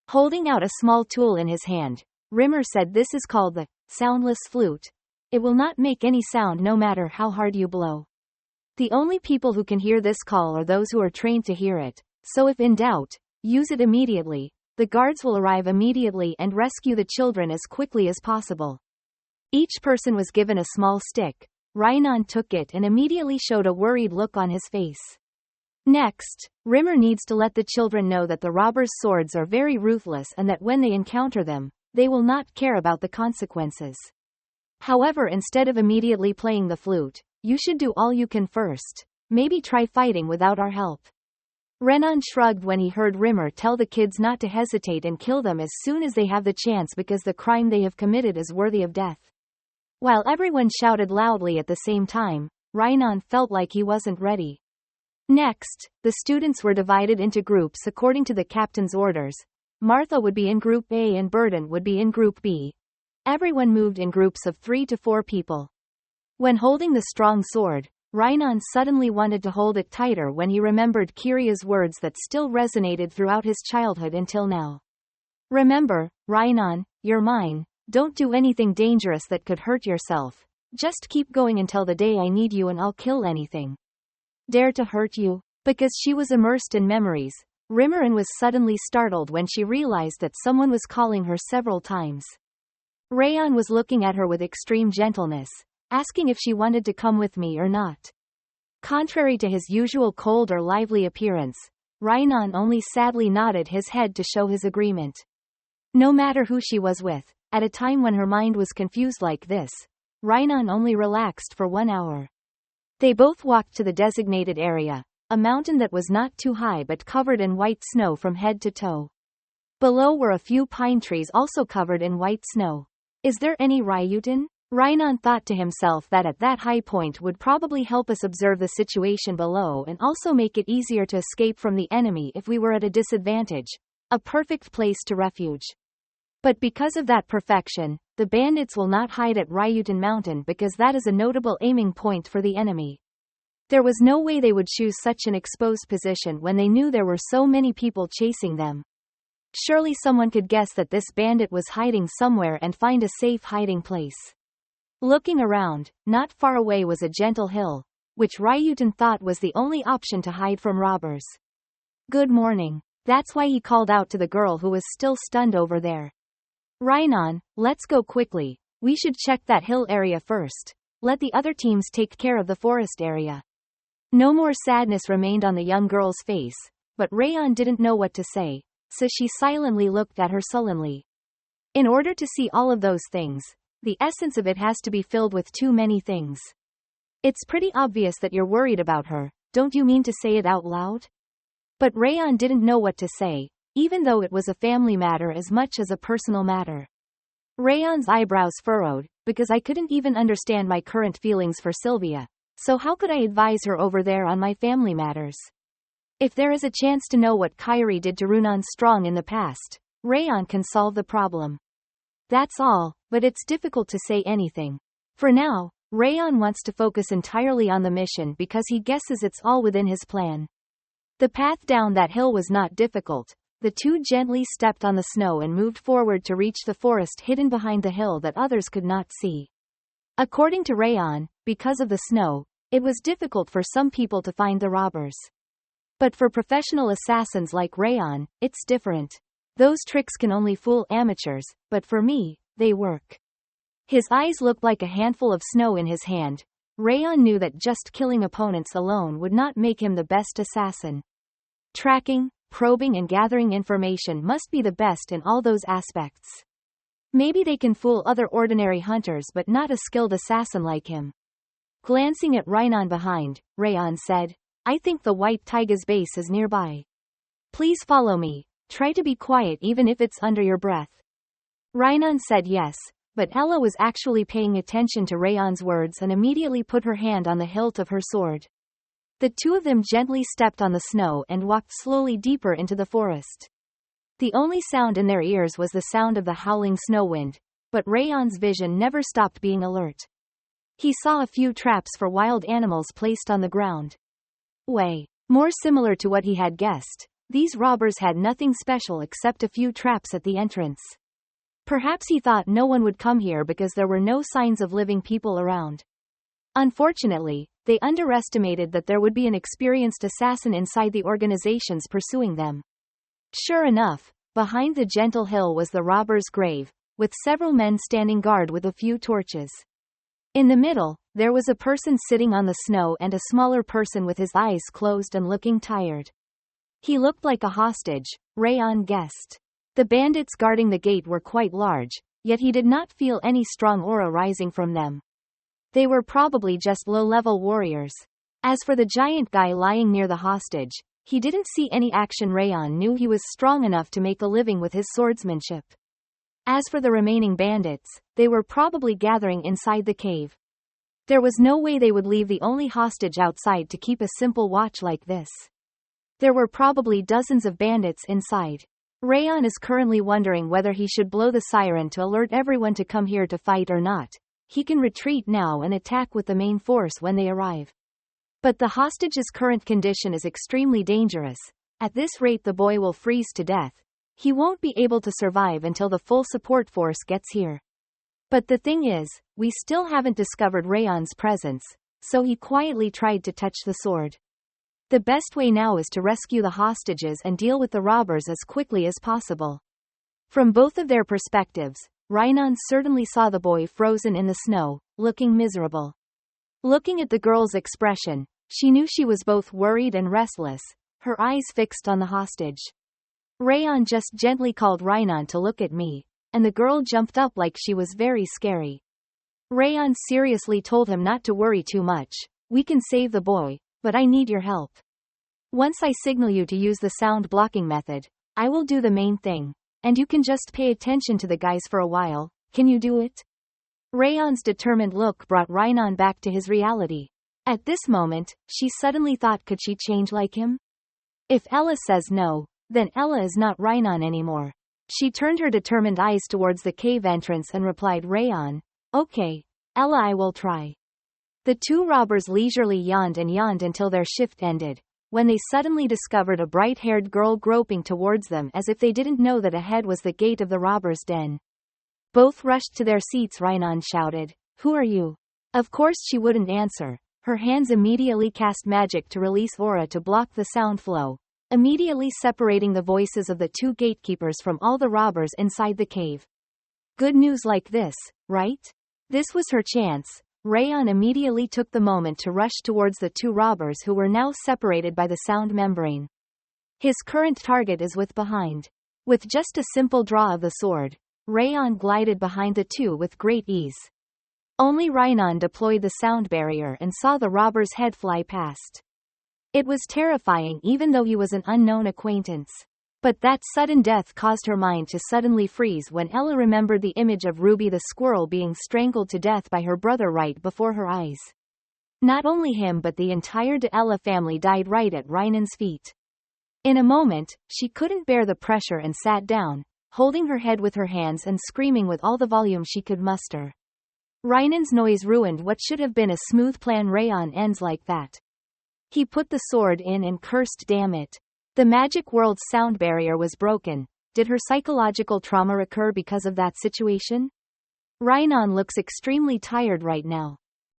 Holding out a small tool in his hand, Rimmer said this is called the soundless flute. It will not make any sound no matter how hard you blow. The only people who can hear this call are those who are trained to hear it, so if in doubt, use it immediately. The guards will arrive immediately and rescue the children as quickly as possible. Each person was given a small stick. Renan took it and immediately showed a worried look on his face. Next, Rimmer needs to let the children know that the robbers' swords are very ruthless and that when they encounter them, they will not care about the consequences. However, instead of immediately playing the flute, you should do all you can first. Maybe try fighting without our help. Renan shrugged when he heard Rimmer tell the kids not to hesitate and kill them as soon as they have the chance because the crime they have committed is worthy of death. While everyone shouted loudly at the same time, Renan felt like he wasn't ready. Next, the students were divided into groups according to the captain's orders. Martha would be in Group A and Burden would be in Group B. Everyone moved in groups of 3 to 4 people. When holding the strong sword, Renan suddenly wanted to hold it tighter when he remembered Kiria's words that still resonated throughout his childhood until now. Remember, Renan, you're mine. Don't do anything dangerous that could hurt yourself. Just keep going until the day I need you and I'll kill anything. Dare to hurt you? Because she was immersed in memories, Rimmer was suddenly startled when she realized that someone was calling her several times. Rayon was looking at her with extreme gentleness, asking if she wanted to come with me or not. Contrary to his usual cold or lively appearance, Renan only sadly nodded his head to show his agreement. No matter who she was with, at a time when her mind was confused like this, Renan only relaxed for 1 hour. They both walked to the designated area, a mountain that was not too high but covered in white snow from head to toe. Below were a few pine trees also covered in white snow. Is there any Ryujin? Renan thought to himself that at that high point would probably help us observe the situation below and also make it easier to escape from the enemy if we were at a disadvantage. A perfect place to refuge. But because of that perfection, the bandits will not hide at Ryujin Mountain because that is a notable aiming point for the enemy. There was no way they would choose such an exposed position when they knew there were so many people chasing them. Surely someone could guess that this bandit was hiding somewhere and find a safe hiding place. Looking around, not far away was a gentle hill, which Ryujin thought was the only option to hide from robbers. Good morning. That's why he called out to the girl who was still stunned over there. Renan, let's go quickly. We should check that hill area first. Let the other teams take care of the forest area. No more sadness remained on the young girl's face, but Rayon didn't know what to say, so she silently looked at her sullenly. In order to see all of those things, the essence of it has to be filled with too many things. It's pretty obvious that you're worried about her, don't you mean to say it out loud? But Rayon didn't know what to say, even though it was a family matter as much as a personal matter. Rayon's eyebrows furrowed, because I couldn't even understand my current feelings for Sylvia, so how could I advise her over there on my family matters? If there is a chance to know what Kyrie did to Renan Strong in the past, Rayon can solve the problem. That's all, but it's difficult to say anything. For now, Rayon wants to focus entirely on the mission because he guesses it's all within his plan. The path down that hill was not difficult. The two gently stepped on the snow and moved forward to reach the forest hidden behind the hill that others could not see. According to Rayon, because of the snow, it was difficult for some people to find the robbers. But for professional assassins like Rayon, it's different. Those tricks can only fool amateurs, but for me, they work. His eyes looked like a handful of snow in his hand. Rayon knew that just killing opponents alone would not make him the best assassin. Tracking, probing and gathering information must be the best in all those aspects. Maybe they can fool other ordinary hunters but not a skilled assassin like him. Glancing at Renan behind, Rayon said, I think the White Tiger's base is nearby. Please follow me. Try to be quiet even if it's under your breath. Renan said yes, but Ella was actually paying attention to Rayon's words and immediately put her hand on the hilt of her sword. The two of them gently stepped on the snow and walked slowly deeper into the forest. The only sound in their ears was the sound of the howling snow wind, but Rayon's vision never stopped being alert. He saw a few traps for wild animals placed on the ground. Way more similar to what he had guessed, these robbers had nothing special except a few traps at the entrance. Perhaps he thought no one would come here because there were no signs of living people around. Unfortunately, they underestimated that there would be an experienced assassin inside the organizations pursuing them. Sure enough, behind the gentle hill was the robber's grave, with several men standing guard with a few torches. In the middle, there was a person sitting on the snow and a smaller person with his eyes closed and looking tired. He looked like a hostage, Rayon guessed. The bandits guarding the gate were quite large, yet he did not feel any strong aura rising from them. They were probably just low-level warriors. As for the giant guy lying near the hostage, he didn't see any action. Rayon knew he was strong enough to make a living with his swordsmanship. As for the remaining bandits, they were probably gathering inside the cave. There was no way they would leave the only hostage outside to keep a simple watch like this. There were probably dozens of bandits inside. Rayon is currently wondering whether he should blow the siren to alert everyone to come here to fight or not. He can retreat now and attack with the main force when they arrive. But the hostage's current condition is extremely dangerous. At this rate the boy will freeze to death. He won't be able to survive until the full support force gets here. But the thing is, we still haven't discovered Rayon's presence, so he quietly tried to touch the sword. The best way now is to rescue the hostages and deal with the robbers as quickly as possible. From both of their perspectives, Renan certainly saw the boy frozen in the snow, looking miserable. Looking at the girl's expression, she knew she was both worried and restless, her eyes fixed on the hostage. Rayon just gently called Renan to look at me, and the girl jumped up like she was very scary. Rayon seriously told him not to worry too much. We can save the boy, but I need your help. Once I signal you to use the sound blocking method, I will do the main thing, and you can just pay attention to the guys for a while. Can you do it? Rayon's determined look brought Renan back to his reality. At this moment, she suddenly thought, could she change like him? If Ella says no, then Ella is not Renan anymore. She turned her determined eyes towards the cave entrance and replied, Rayon, okay, Ella, I will try. The two robbers leisurely yawned and yawned until their shift ended, when they suddenly discovered a bright-haired girl groping towards them as if they didn't know that ahead was the gate of the robbers' den. Both rushed to their seats. Renan shouted, who are you? Of course she wouldn't answer. Her hands immediately cast magic to release aura to block the sound flow, immediately separating the voices of the two gatekeepers from all the robbers inside the cave. Good news like this, right? This was her chance. Rayon immediately took the moment to rush towards the two robbers who were now separated by the sound membrane. His current target is behind. With just a simple draw of the sword, Rayon glided behind the two with great ease. Only Renan deployed the sound barrier and saw the robber's head fly past. It was terrifying even though he was an unknown acquaintance. But that sudden death caused her mind to suddenly freeze when Ella remembered the image of Ruby the squirrel being strangled to death by her brother right before her eyes. Not only him but the entire De Ella family died right at Renan's feet. In a moment, she couldn't bear the pressure and sat down, holding her head with her hands and screaming with all the volume she could muster. Renan's noise ruined what should have been a smooth plan. Rayon ends like that. He put the sword in and cursed, damn it. The magic world's sound barrier was broken. Did her psychological trauma occur because of that situation? Renan looks extremely tired right now.